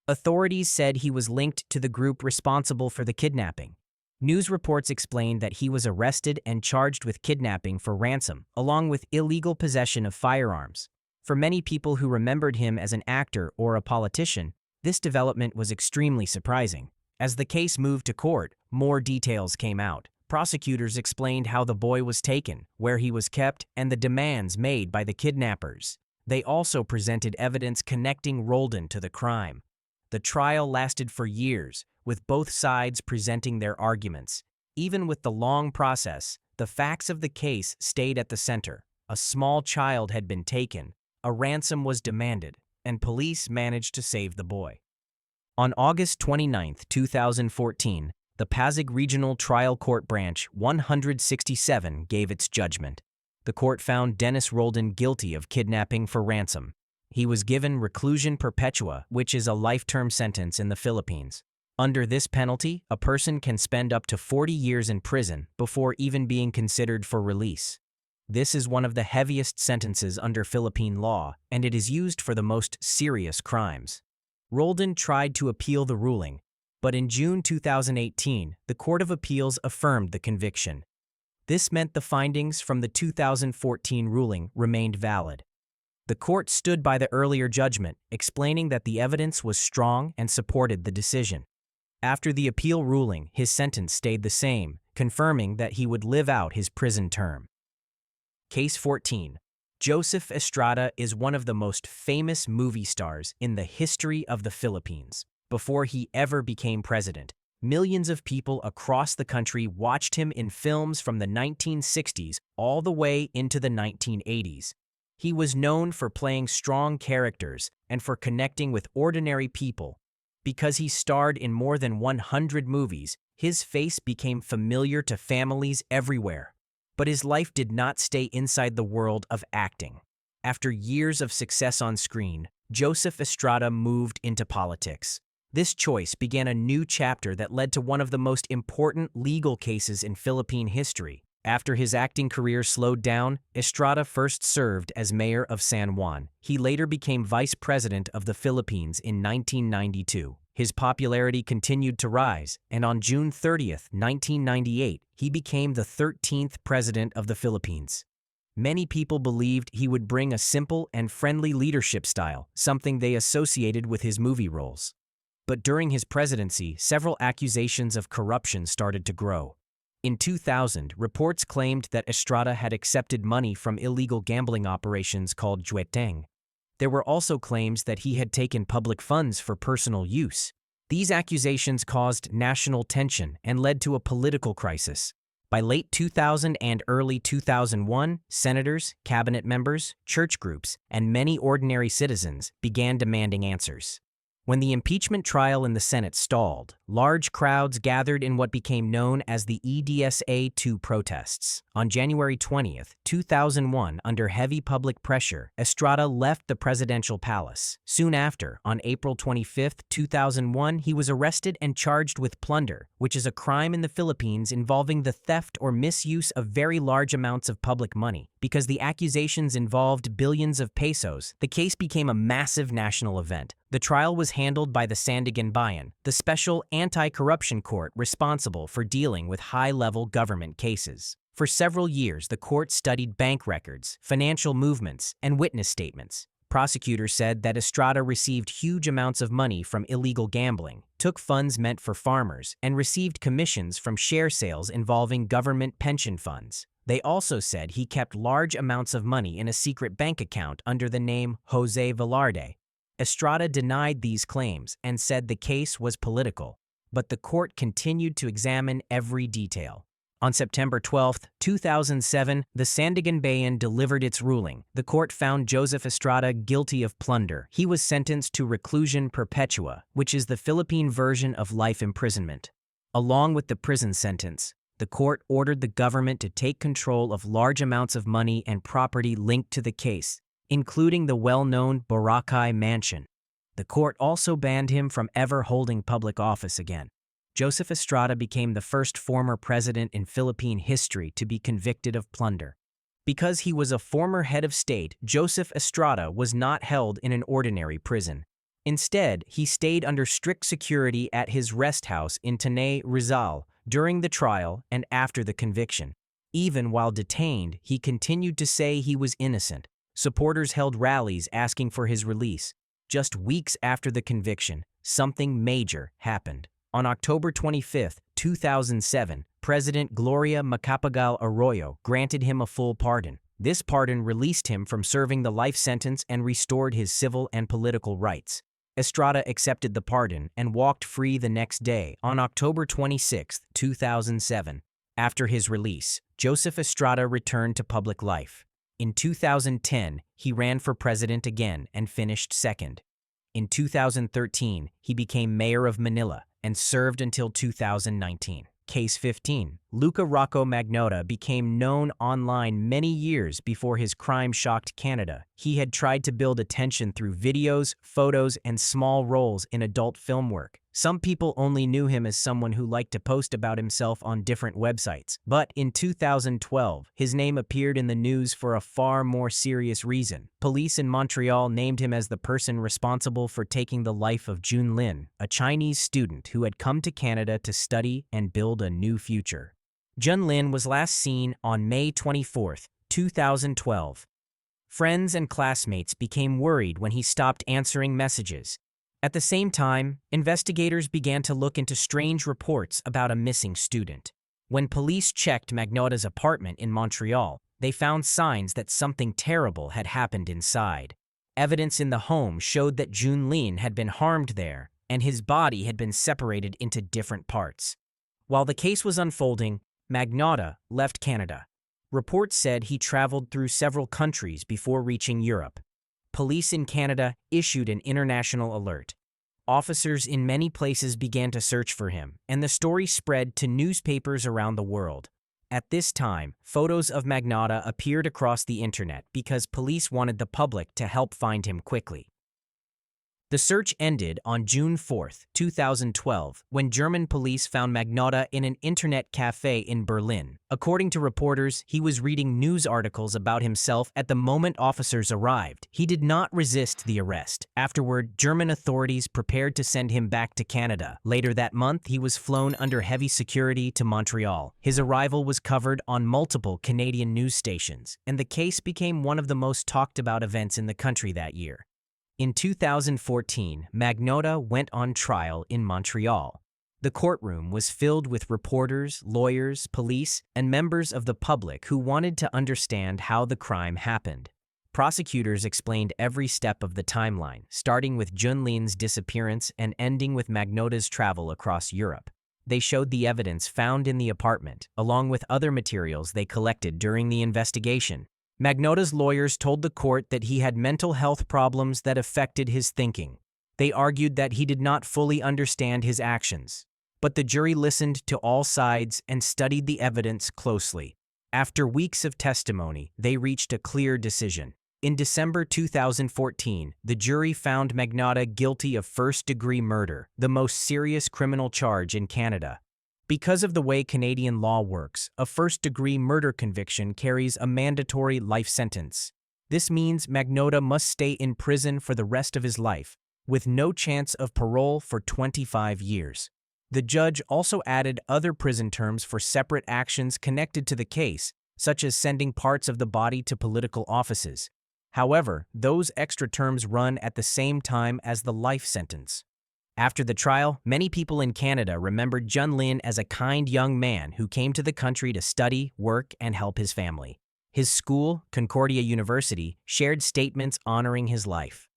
Authorities said he was linked to the group responsible for the kidnapping. News reports explained that he was arrested and charged with kidnapping for ransom, along with illegal possession of firearms. For many people who remembered him as an actor or a politician, this development was extremely surprising. As the case moved to court, more details came out. Prosecutors explained how the boy was taken, where he was kept, and the demands made by the kidnappers. They also presented evidence connecting Roldan to the crime. The trial lasted for years, with both sides presenting their arguments. Even with the long process, the facts of the case stayed at the center. A small child had been taken, a ransom was demanded, and police managed to save the boy. On August 29, 2014, the Pasig Regional Trial Court Branch 167 gave its judgment. The court found Dennis Roldan guilty of kidnapping for ransom. He was given reclusion perpetua, which is a life-term sentence in the Philippines. Under this penalty, a person can spend up to 40 years in prison before even being considered for release. This is one of the heaviest sentences under Philippine law, and it is used for the most serious crimes. Roldan tried to appeal the ruling, but in June 2018, the Court of Appeals affirmed the conviction. This meant the findings from the 2014 ruling remained valid. The court stood by the earlier judgment, explaining that the evidence was strong and supported the decision. After the appeal ruling, his sentence stayed the same, confirming that he would live out his prison term. Case 14. Joseph Estrada is one of the most famous movie stars in the history of the Philippines. Before he ever became president, millions of people across the country watched him in films from the 1960s all the way into the 1980s. He was known for playing strong characters and for connecting with ordinary people. Because he starred in more than 100 movies, his face became familiar to families everywhere. But his life did not stay inside the world of acting. After years of success on screen, Joseph Estrada moved into politics. This choice began a new chapter that led to one of the most important legal cases in Philippine history. After his acting career slowed down, Estrada first served as mayor of San Juan. He later became vice president of the Philippines in 1992. His popularity continued to rise, and on June 30, 1998, he became the 13th president of the Philippines. Many people believed he would bring a simple and friendly leadership style, something they associated with his movie roles. But during his presidency, several accusations of corruption started to grow. In 2000, reports claimed that Estrada had accepted money from illegal gambling operations called jueteng. There were also claims that he had taken public funds for personal use. These accusations caused national tension and led to a political crisis. By late 2000 and early 2001, senators, cabinet members, church groups, and many ordinary citizens began demanding answers. When the impeachment trial in the Senate stalled, large crowds gathered in what became known as the EDSA-2 protests. On January 20, 2001, under heavy public pressure, Estrada left the presidential palace. Soon after, on April 25, 2001, he was arrested and charged with plunder, which is a crime in the Philippines involving the theft or misuse of very large amounts of public money. Because the accusations involved billions of pesos, the case became a massive national event. The trial was handled by the Sandiganbayan, the special anti-corruption court responsible for dealing with high-level government cases. For several years, the court studied bank records, financial movements, and witness statements. Prosecutors said that Estrada received huge amounts of money from illegal gambling, took funds meant for farmers, and received commissions from share sales involving government pension funds. They also said he kept large amounts of money in a secret bank account under the name Jose Velarde. Estrada denied these claims and said the case was political, but the court continued to examine every detail. On September 12, 2007, the Sandiganbayan delivered its ruling. The court found Joseph Estrada guilty of plunder. He was sentenced to reclusion perpetua, which is the Philippine version of life imprisonment. Along with the prison sentence, the court ordered the government to take control of large amounts of money and property linked to the case, including the well-known Boracay mansion. The court also banned him from ever holding public office again. Joseph Estrada became the first former president in Philippine history to be convicted of plunder. Because he was a former head of state, Joseph Estrada was not held in an ordinary prison. Instead, he stayed under strict security at his rest house in Tanay, Rizal, during the trial and after the conviction. Even while detained, he continued to say he was innocent. Supporters held rallies asking for his release. Just weeks after the conviction, something major happened. On October 25, 2007, President Gloria Macapagal Arroyo granted him a full pardon. This pardon released him from serving the life sentence and restored his civil and political rights. Estrada accepted the pardon and walked free the next day, on October 26, 2007. After his release, Joseph Estrada returned to public life. In 2010, he ran for president again and finished second. In 2013, he became mayor of Manila and served until 2019. Case 15. Luka Magnotta became known online many years before his crime shocked Canada. He had tried to build attention through videos, photos, and small roles in adult film work. Some people only knew him as someone who liked to post about himself on different websites. But in 2012, his name appeared in the news for a far more serious reason. Police in Montreal named him as the person responsible for taking the life of Jun Lin, a Chinese student who had come to Canada to study and build a new future. Jun Lin was last seen on May 24, 2012. Friends and classmates became worried when he stopped answering messages. At the same time, investigators began to look into strange reports about a missing student. When police checked Magnotta's apartment in Montreal, they found signs that something terrible had happened inside. Evidence in the home showed that Jun Lin had been harmed there, and his body had been separated into different parts. While the case was unfolding, Magnotta left Canada. Reports said he traveled through several countries before reaching Europe. Police in Canada issued an international alert. Officers in many places began to search for him, and the story spread to newspapers around the world. At this time, photos of Magnotta appeared across the internet because police wanted the public to help find him quickly. The search ended on June 4, 2012, when German police found Magnotta in an internet cafe in Berlin. According to reporters, he was reading news articles about himself at the moment officers arrived. He did not resist the arrest. Afterward, German authorities prepared to send him back to Canada. Later that month, he was flown under heavy security to Montreal. His arrival was covered on multiple Canadian news stations, and the case became one of the most talked about events in the country that year. In 2014, Magnotta went on trial in Montreal. The courtroom was filled with reporters, lawyers, police, and members of the public who wanted to understand how the crime happened. Prosecutors explained every step of the timeline, starting with Junlin's disappearance and ending with Magnotta's travel across Europe. They showed the evidence found in the apartment, along with other materials they collected during the investigation. Magnotta's lawyers told the court that he had mental health problems that affected his thinking. They argued that he did not fully understand his actions. But the jury listened to all sides and studied the evidence closely. After weeks of testimony, they reached a clear decision. In December 2014, the jury found Magnotta guilty of first-degree murder, the most serious criminal charge in Canada. Because of the way Canadian law works, a first-degree murder conviction carries a mandatory life sentence. This means Magnotta must stay in prison for the rest of his life, with no chance of parole for 25 years. The judge also added other prison terms for separate actions connected to the case, such as sending parts of the body to political offices. However, those extra terms run at the same time as the life sentence. After the trial, many people in Canada remembered Junlin as a kind young man who came to the country to study, work, and help his family. His school, Concordia University, shared statements honoring his life.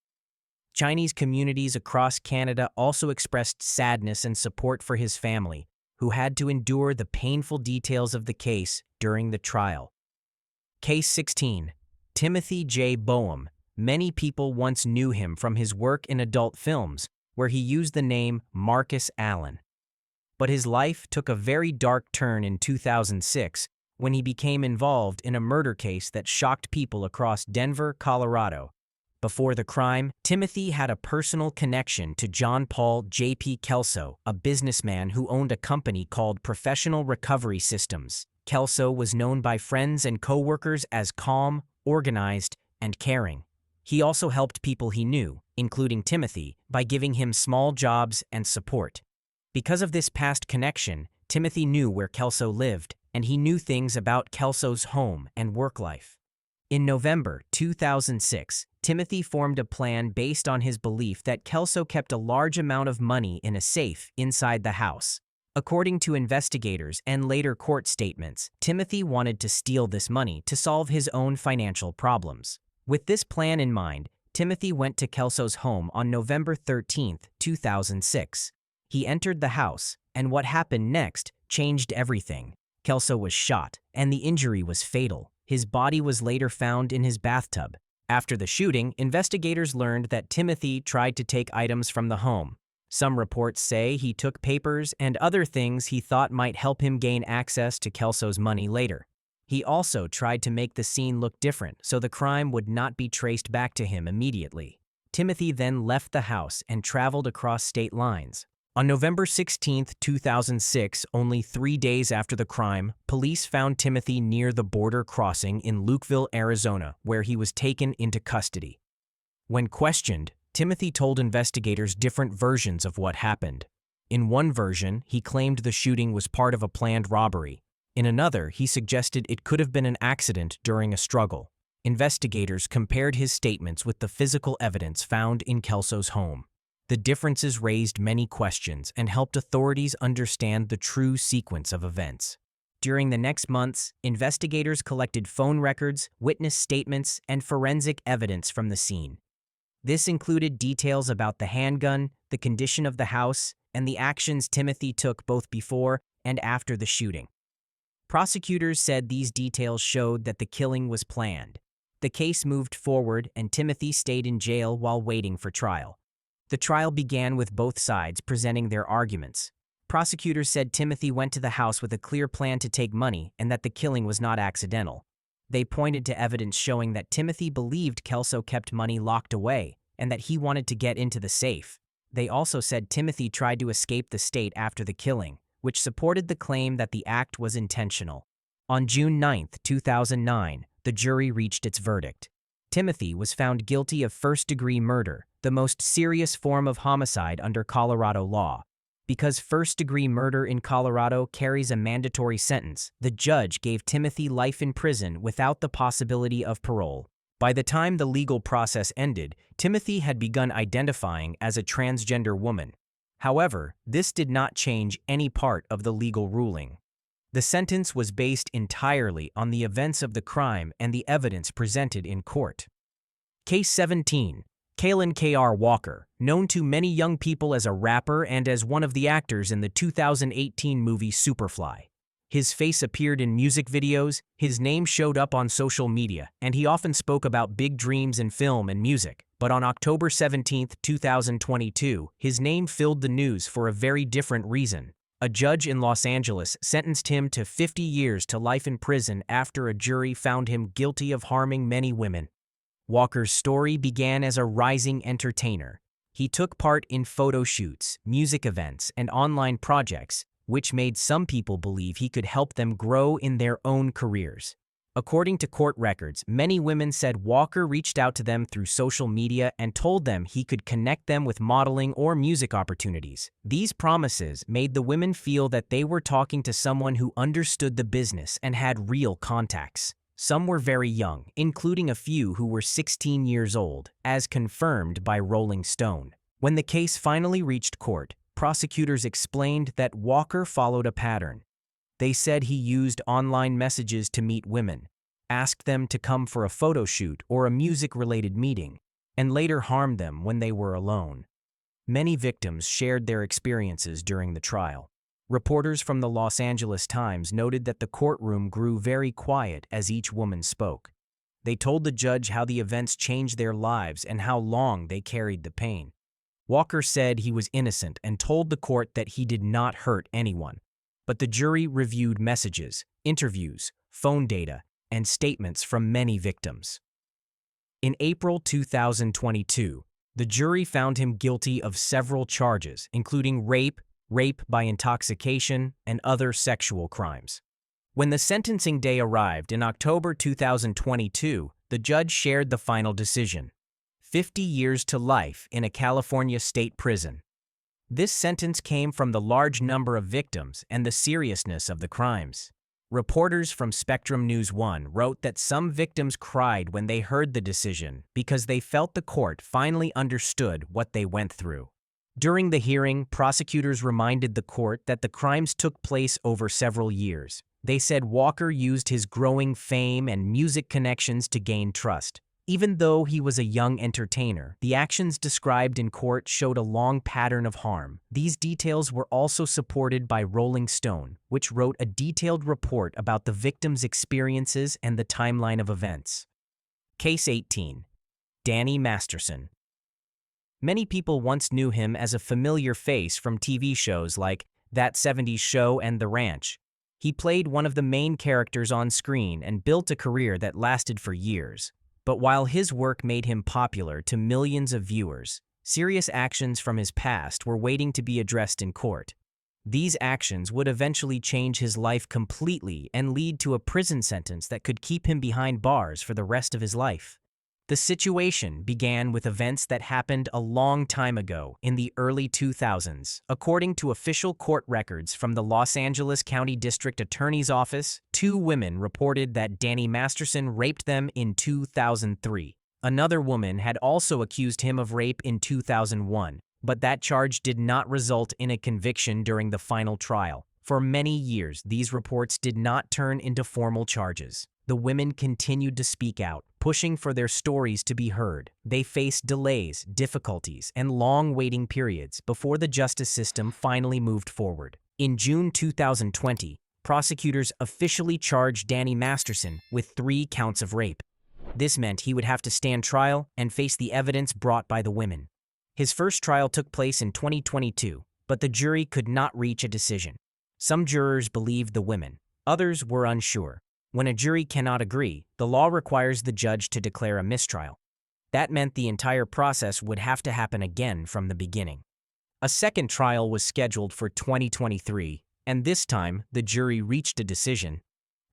Chinese communities across Canada also expressed sadness and support for his family, who had to endure the painful details of the case during the trial. Case 16. Timothy J. Bowam. Many people once knew him from his work in adult films, where he used the name Marcus Allen. But his life took a very dark turn in 2006 when he became involved in a murder case that shocked people across Denver, Colorado. Before the crime, Timothy had a personal connection to John Paul J.P. Kelso, a businessman who owned a company called Professional Recovery Systems. Kelso was known by friends and co-workers as calm, organized, and caring. He also helped people he knew, including Timothy, by giving him small jobs and support. Because of this past connection, Timothy knew where Kelso lived, and he knew things about Kelso's home and work life. In November 2006, Timothy formed a plan based on his belief that Kelso kept a large amount of money in a safe inside the house. According to investigators and later court statements, Timothy wanted to steal this money to solve his own financial problems. With this plan in mind, Timothy went to Kelso's home on November 13, 2006. He entered the house, and what happened next changed everything. Kelso was shot, and the injury was fatal. His body was later found in his bathtub. After the shooting, investigators learned that Timothy tried to take items from the home. Some reports say he took papers and other things he thought might help him gain access to Kelso's money later. He also tried to make the scene look different so the crime would not be traced back to him immediately. Timothy then left the house and traveled across state lines. On November 16, 2006, only 3 days after the crime, police found Timothy near the border crossing in Lukeville, Arizona, where he was taken into custody. When questioned, Timothy told investigators different versions of what happened. In one version, he claimed the shooting was part of a planned robbery. In another, he suggested it could have been an accident during a struggle. Investigators compared his statements with the physical evidence found in Kelso's home. The differences raised many questions and helped authorities understand the true sequence of events. During the next months, investigators collected phone records, witness statements, and forensic evidence from the scene. This included details about the handgun, the condition of the house, and the actions Timothy took both before and after the shooting. Prosecutors said these details showed that the killing was planned. The case moved forward and Timothy stayed in jail while waiting for trial. The trial began with both sides presenting their arguments. Prosecutors said Timothy went to the house with a clear plan to take money and that the killing was not accidental. They pointed to evidence showing that Timothy believed Kelso kept money locked away and that he wanted to get into the safe. They also said Timothy tried to escape the state after the killing, which supported the claim that the act was intentional. On June 9, 2009, the jury reached its verdict. Timothy was found guilty of first-degree murder, the most serious form of homicide under Colorado law. Because first-degree murder in Colorado carries a mandatory sentence, the judge gave Timothy life in prison without the possibility of parole. By the time the legal process ended, Timothy had begun identifying as a transgender woman. However, this did not change any part of the legal ruling. The sentence was based entirely on the events of the crime and the evidence presented in court. Case 17. Kalin Walker, known to many young people as a rapper and as one of the actors in the 2018 movie Superfly. His face appeared in music videos, his name showed up on social media, and he often spoke about big dreams in film and music. But on October 17, 2022, his name filled the news for a very different reason. A judge in Los Angeles sentenced him to 50 years to life in prison after a jury found him guilty of harming many women. Walker's story began as a rising entertainer. He took part in photo shoots, music events, and online projects, which made some people believe he could help them grow in their own careers. According to court records, many women said Walker reached out to them through social media and told them he could connect them with modeling or music opportunities. These promises made the women feel that they were talking to someone who understood the business and had real contacts. Some were very young, including a few who were 16 years old, as confirmed by Rolling Stone. When the case finally reached court, prosecutors explained that Walker followed a pattern. They said he used online messages to meet women, asked them to come for a photo shoot or a music-related meeting, and later harmed them when they were alone. Many victims shared their experiences during the trial. Reporters from the Los Angeles Times noted that the courtroom grew very quiet as each woman spoke. They told the judge how the events changed their lives and how long they carried the pain. Walker said he was innocent and told the court that he did not hurt anyone. But the jury reviewed messages, interviews, phone data, and statements from many victims. In April 2022, the jury found him guilty of several charges, including rape by intoxication, and other sexual crimes. When the sentencing day arrived in October 2022, the judge shared the final decision: 50 years to life in a California state prison. This sentence came from the large number of victims and the seriousness of the crimes. Reporters from Spectrum News 1 wrote that some victims cried when they heard the decision because they felt the court finally understood what they went through. During the hearing, prosecutors reminded the court that the crimes took place over several years. They said Walker used his growing fame and music connections to gain trust. Even though he was a young entertainer, the actions described in court showed a long pattern of harm. These details were also supported by Rolling Stone, which wrote a detailed report about the victims' experiences and the timeline of events. Case 18. Danny Masterson. Many people once knew him as a familiar face from TV shows like That 70s Show and The Ranch. He played one of the main characters on screen and built a career that lasted for years. But while his work made him popular to millions of viewers, serious actions from his past were waiting to be addressed in court. These actions would eventually change his life completely and lead to a prison sentence that could keep him behind bars for the rest of his life. The situation began with events that happened a long time ago in the early 2000s. According to official court records from the Los Angeles County District Attorney's Office, 2 women reported that Danny Masterson raped them in 2003. Another woman had also accused him of rape in 2001, but that charge did not result in a conviction during the final trial. For many years, these reports did not turn into formal charges. The women continued to speak out, pushing for their stories to be heard. They faced delays, difficulties, and long waiting periods before the justice system finally moved forward. In June 2020, prosecutors officially charged Danny Masterson with 3 counts of rape. This meant he would have to stand trial and face the evidence brought by the women. His first trial took place in 2022, but the jury could not reach a decision. Some jurors believed the women, others were unsure. When a jury cannot agree, the law requires the judge to declare a mistrial. That meant the entire process would have to happen again from the beginning. A second trial was scheduled for 2023, and this time the jury reached a decision.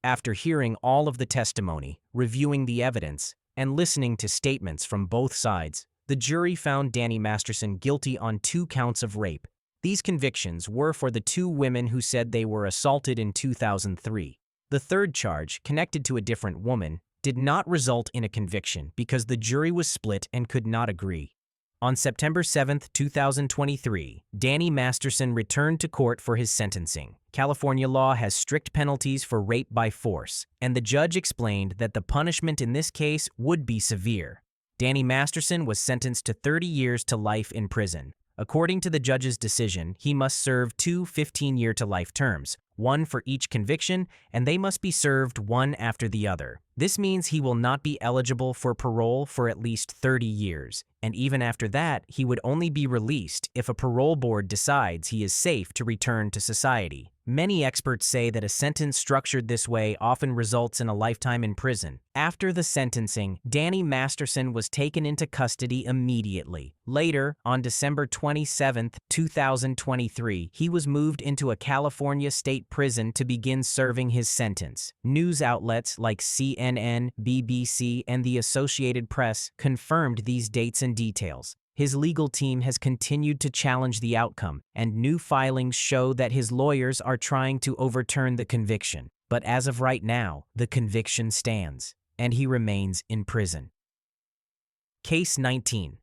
After hearing all of the testimony, reviewing the evidence, and listening to statements from both sides, the jury found Danny Masterson guilty on 2 counts of rape. These convictions were for the 2 women who said they were assaulted in 2003. The third charge, connected to a different woman, did not result in a conviction because the jury was split and could not agree. On September 7, 2023, Danny Masterson returned to court for his sentencing. California law has strict penalties for rape by force, and the judge explained that the punishment in this case would be severe. Danny Masterson was sentenced to 30 years to life in prison. According to the judge's decision, he must serve 2 15-year-to-life terms, one for each conviction, and they must be served one after the other. This means he will not be eligible for parole for at least 30 years, and even after that, he would only be released if a parole board decides he is safe to return to society. Many experts say that a sentence structured this way often results in a lifetime in prison. After the sentencing, Danny Masterson was taken into custody immediately. Later, on December 27, 2023, he was moved into a California state prison to begin serving his sentence. News outlets like CNN, BBC, and the Associated Press confirmed these dates and details. His legal team has continued to challenge the outcome, and new filings show that his lawyers are trying to overturn the conviction. But as of right now, the conviction stands, and he remains in prison. Case 19.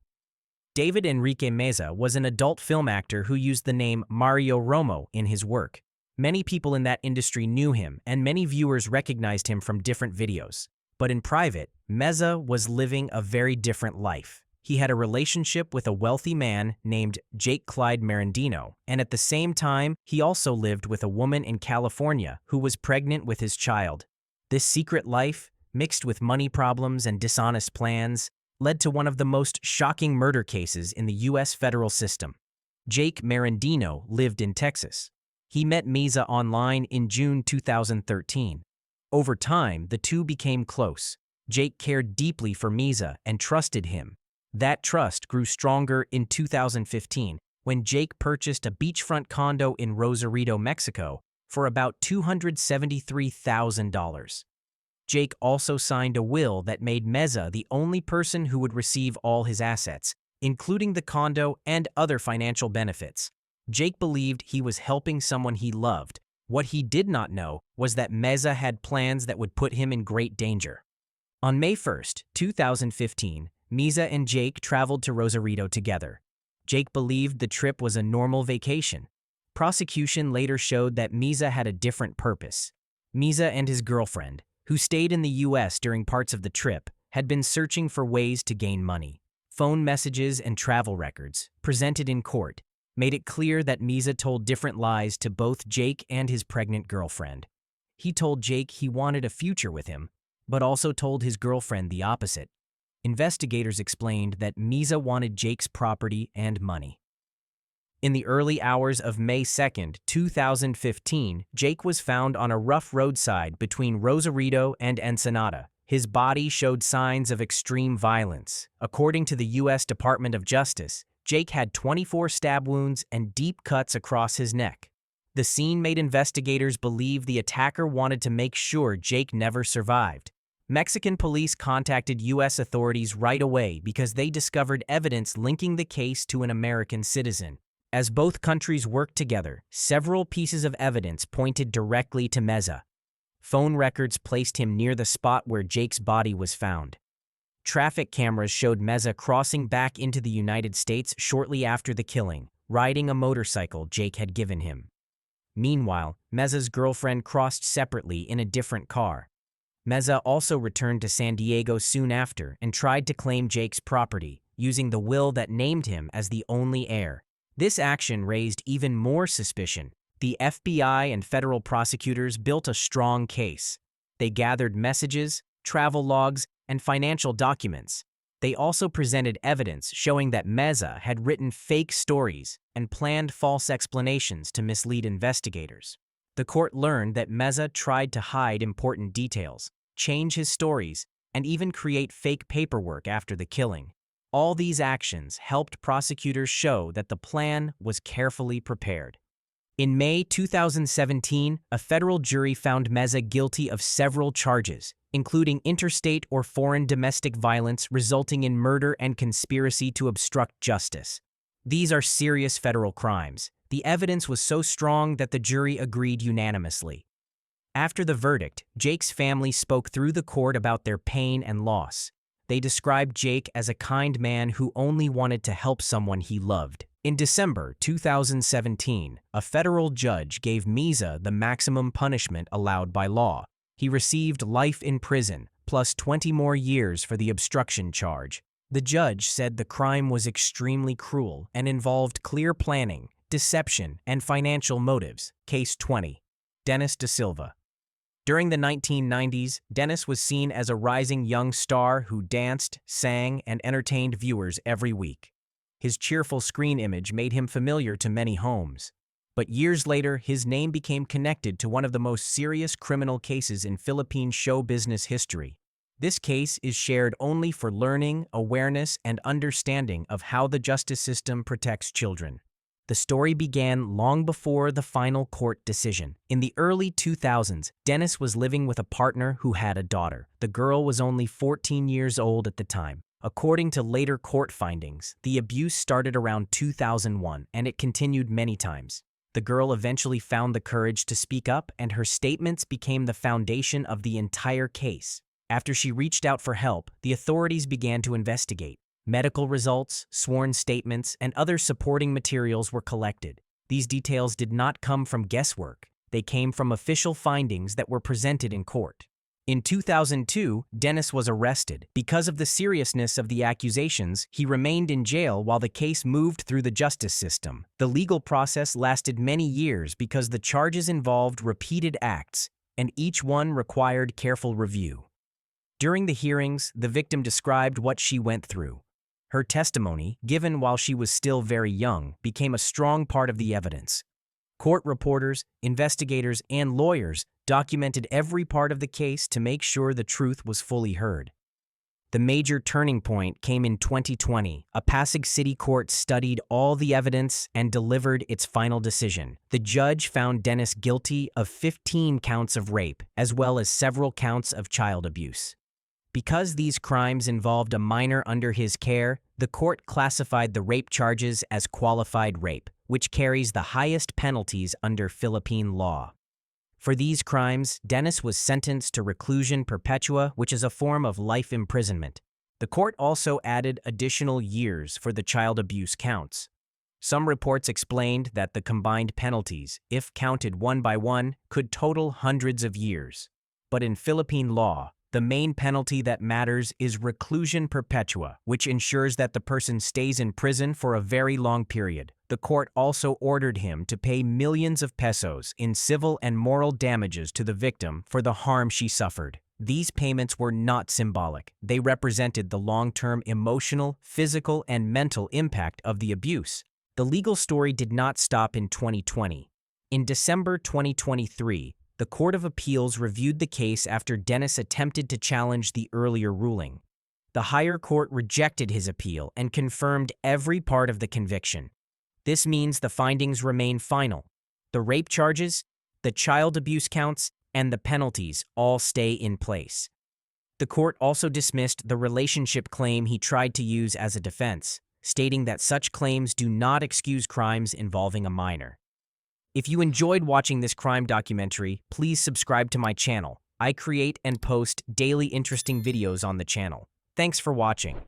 David Enrique Mesa was an adult film actor who used the name Mario Romo in his work. Many people in that industry knew him, and many viewers recognized him from different videos. But in private, Mesa was living a very different life. He had a relationship with a wealthy man named Jake Clyde Marandino, and at the same time, he also lived with a woman in California who was pregnant with his child. This secret life, mixed with money problems and dishonest plans, led to one of the most shocking murder cases in the U.S. federal system. Jake Marandino lived in Texas. He met Mesa online in June 2013. Over time, the two became close. Jake cared deeply for Mesa and trusted him. That trust grew stronger in 2015 when Jake purchased a beachfront condo in Rosarito, Mexico, for about $273,000. Jake also signed a will that made Mesa the only person who would receive all his assets, including the condo and other financial benefits. Jake believed he was helping someone he loved. What he did not know was that Mesa had plans that would put him in great danger. On May 1, 2015, Mesa and Jake traveled to Rosarito together. Jake believed the trip was a normal vacation. Prosecution later showed that Mesa had a different purpose. Mesa and his girlfriend, who stayed in the U.S. during parts of the trip, had been searching for ways to gain money. Phone messages and travel records, presented in court, made it clear that Mesa told different lies to both Jake and his pregnant girlfriend. He told Jake he wanted a future with him, but also told his girlfriend the opposite. Investigators explained that Mesa wanted Jake's property and money. In the early hours of May 2, 2015, Jake was found on a rough roadside between Rosarito and Ensenada. His body showed signs of extreme violence. According to the U.S. Department of Justice, Jake had 24 stab wounds and deep cuts across his neck. The scene made investigators believe the attacker wanted to make sure Jake never survived. Mexican police contacted U.S. authorities right away because they discovered evidence linking the case to an American citizen. As both countries worked together, several pieces of evidence pointed directly to Mesa. Phone records placed him near the spot where Jake's body was found. Traffic cameras showed Mesa crossing back into the United States shortly after the killing, riding a motorcycle Jake had given him. Meanwhile, Mesa's girlfriend crossed separately in a different car. Mesa also returned to San Diego soon after and tried to claim Jake's property, using the will that named him as the only heir. This action raised even more suspicion. The FBI and federal prosecutors built a strong case. They gathered messages, travel logs, and financial documents. They also presented evidence showing that Mesa had written fake stories and planned false explanations to mislead investigators. The court learned that Mesa tried to hide important details, change his stories, and even create fake paperwork after the killing. All these actions helped prosecutors show that the plan was carefully prepared. In May 2017, a federal jury found Mesa guilty of several charges, including interstate or foreign domestic violence resulting in murder and conspiracy to obstruct justice. These are serious federal crimes. The evidence was so strong that the jury agreed unanimously. After the verdict, Jake's family spoke through the court about their pain and loss. They described Jake as a kind man who only wanted to help someone he loved. In December 2017, a federal judge gave Mesa the maximum punishment allowed by law. He received life in prison, plus 20 more years for the obstruction charge. The judge said the crime was extremely cruel and involved clear planning, deception, and financial motives. Case 20. Dennis Da Silva. During the 1990s, Dennis was seen as a rising young star who danced, sang, and entertained viewers every week. His cheerful screen image made him familiar to many homes. But years later, his name became connected to one of the most serious criminal cases in Philippine show business history. This case is shared only for learning, awareness, and understanding of how the justice system protects children. The story began long before the final court decision. In the early 2000s, Dennis was living with a partner who had a daughter. The girl was only 14 years old at the time. According to later court findings, the abuse started around 2001, and it continued many times. The girl eventually found the courage to speak up, and her statements became the foundation of the entire case. After she reached out for help, the authorities began to investigate. Medical results, sworn statements, and other supporting materials were collected. These details did not come from guesswork. They came from official findings that were presented in court. In 2002, Dennis was arrested. Because of the seriousness of the accusations, he remained in jail while the case moved through the justice system. The legal process lasted many years because the charges involved repeated acts, and each one required careful review. During the hearings, the victim described what she went through. Her testimony, given while she was still very young, became a strong part of the evidence. Court reporters, investigators, and lawyers documented every part of the case to make sure the truth was fully heard. The major turning point came in 2020. A Pasig City court studied all the evidence and delivered its final decision. The judge found Dennis guilty of 15 counts of rape, as well as several counts of child abuse. Because these crimes involved a minor under his care, the court classified the rape charges as qualified rape, which carries the highest penalties under Philippine law. For these crimes, Dennis was sentenced to reclusion perpetua, which is a form of life imprisonment. The court also added additional years for the child abuse counts. Some reports explained that the combined penalties, if counted one by one, could total hundreds of years. But in Philippine law, the main penalty that matters is reclusion perpetua, which ensures that the person stays in prison for a very long period. The court also ordered him to pay millions of pesos in civil and moral damages to the victim for the harm she suffered. These payments were not symbolic. They represented the long-term emotional, physical, and mental impact of the abuse. The legal story did not stop in 2020. In December 2023, the Court of Appeals reviewed the case after Dennis attempted to challenge the earlier ruling. The higher court rejected his appeal and confirmed every part of the conviction. This means the findings remain final. The rape charges, the child abuse counts, and the penalties all stay in place. The court also dismissed the relationship claim he tried to use as a defense, stating that such claims do not excuse crimes involving a minor. If you enjoyed watching this crime documentary, please subscribe to my channel. I create and post daily interesting videos on the channel. Thanks for watching.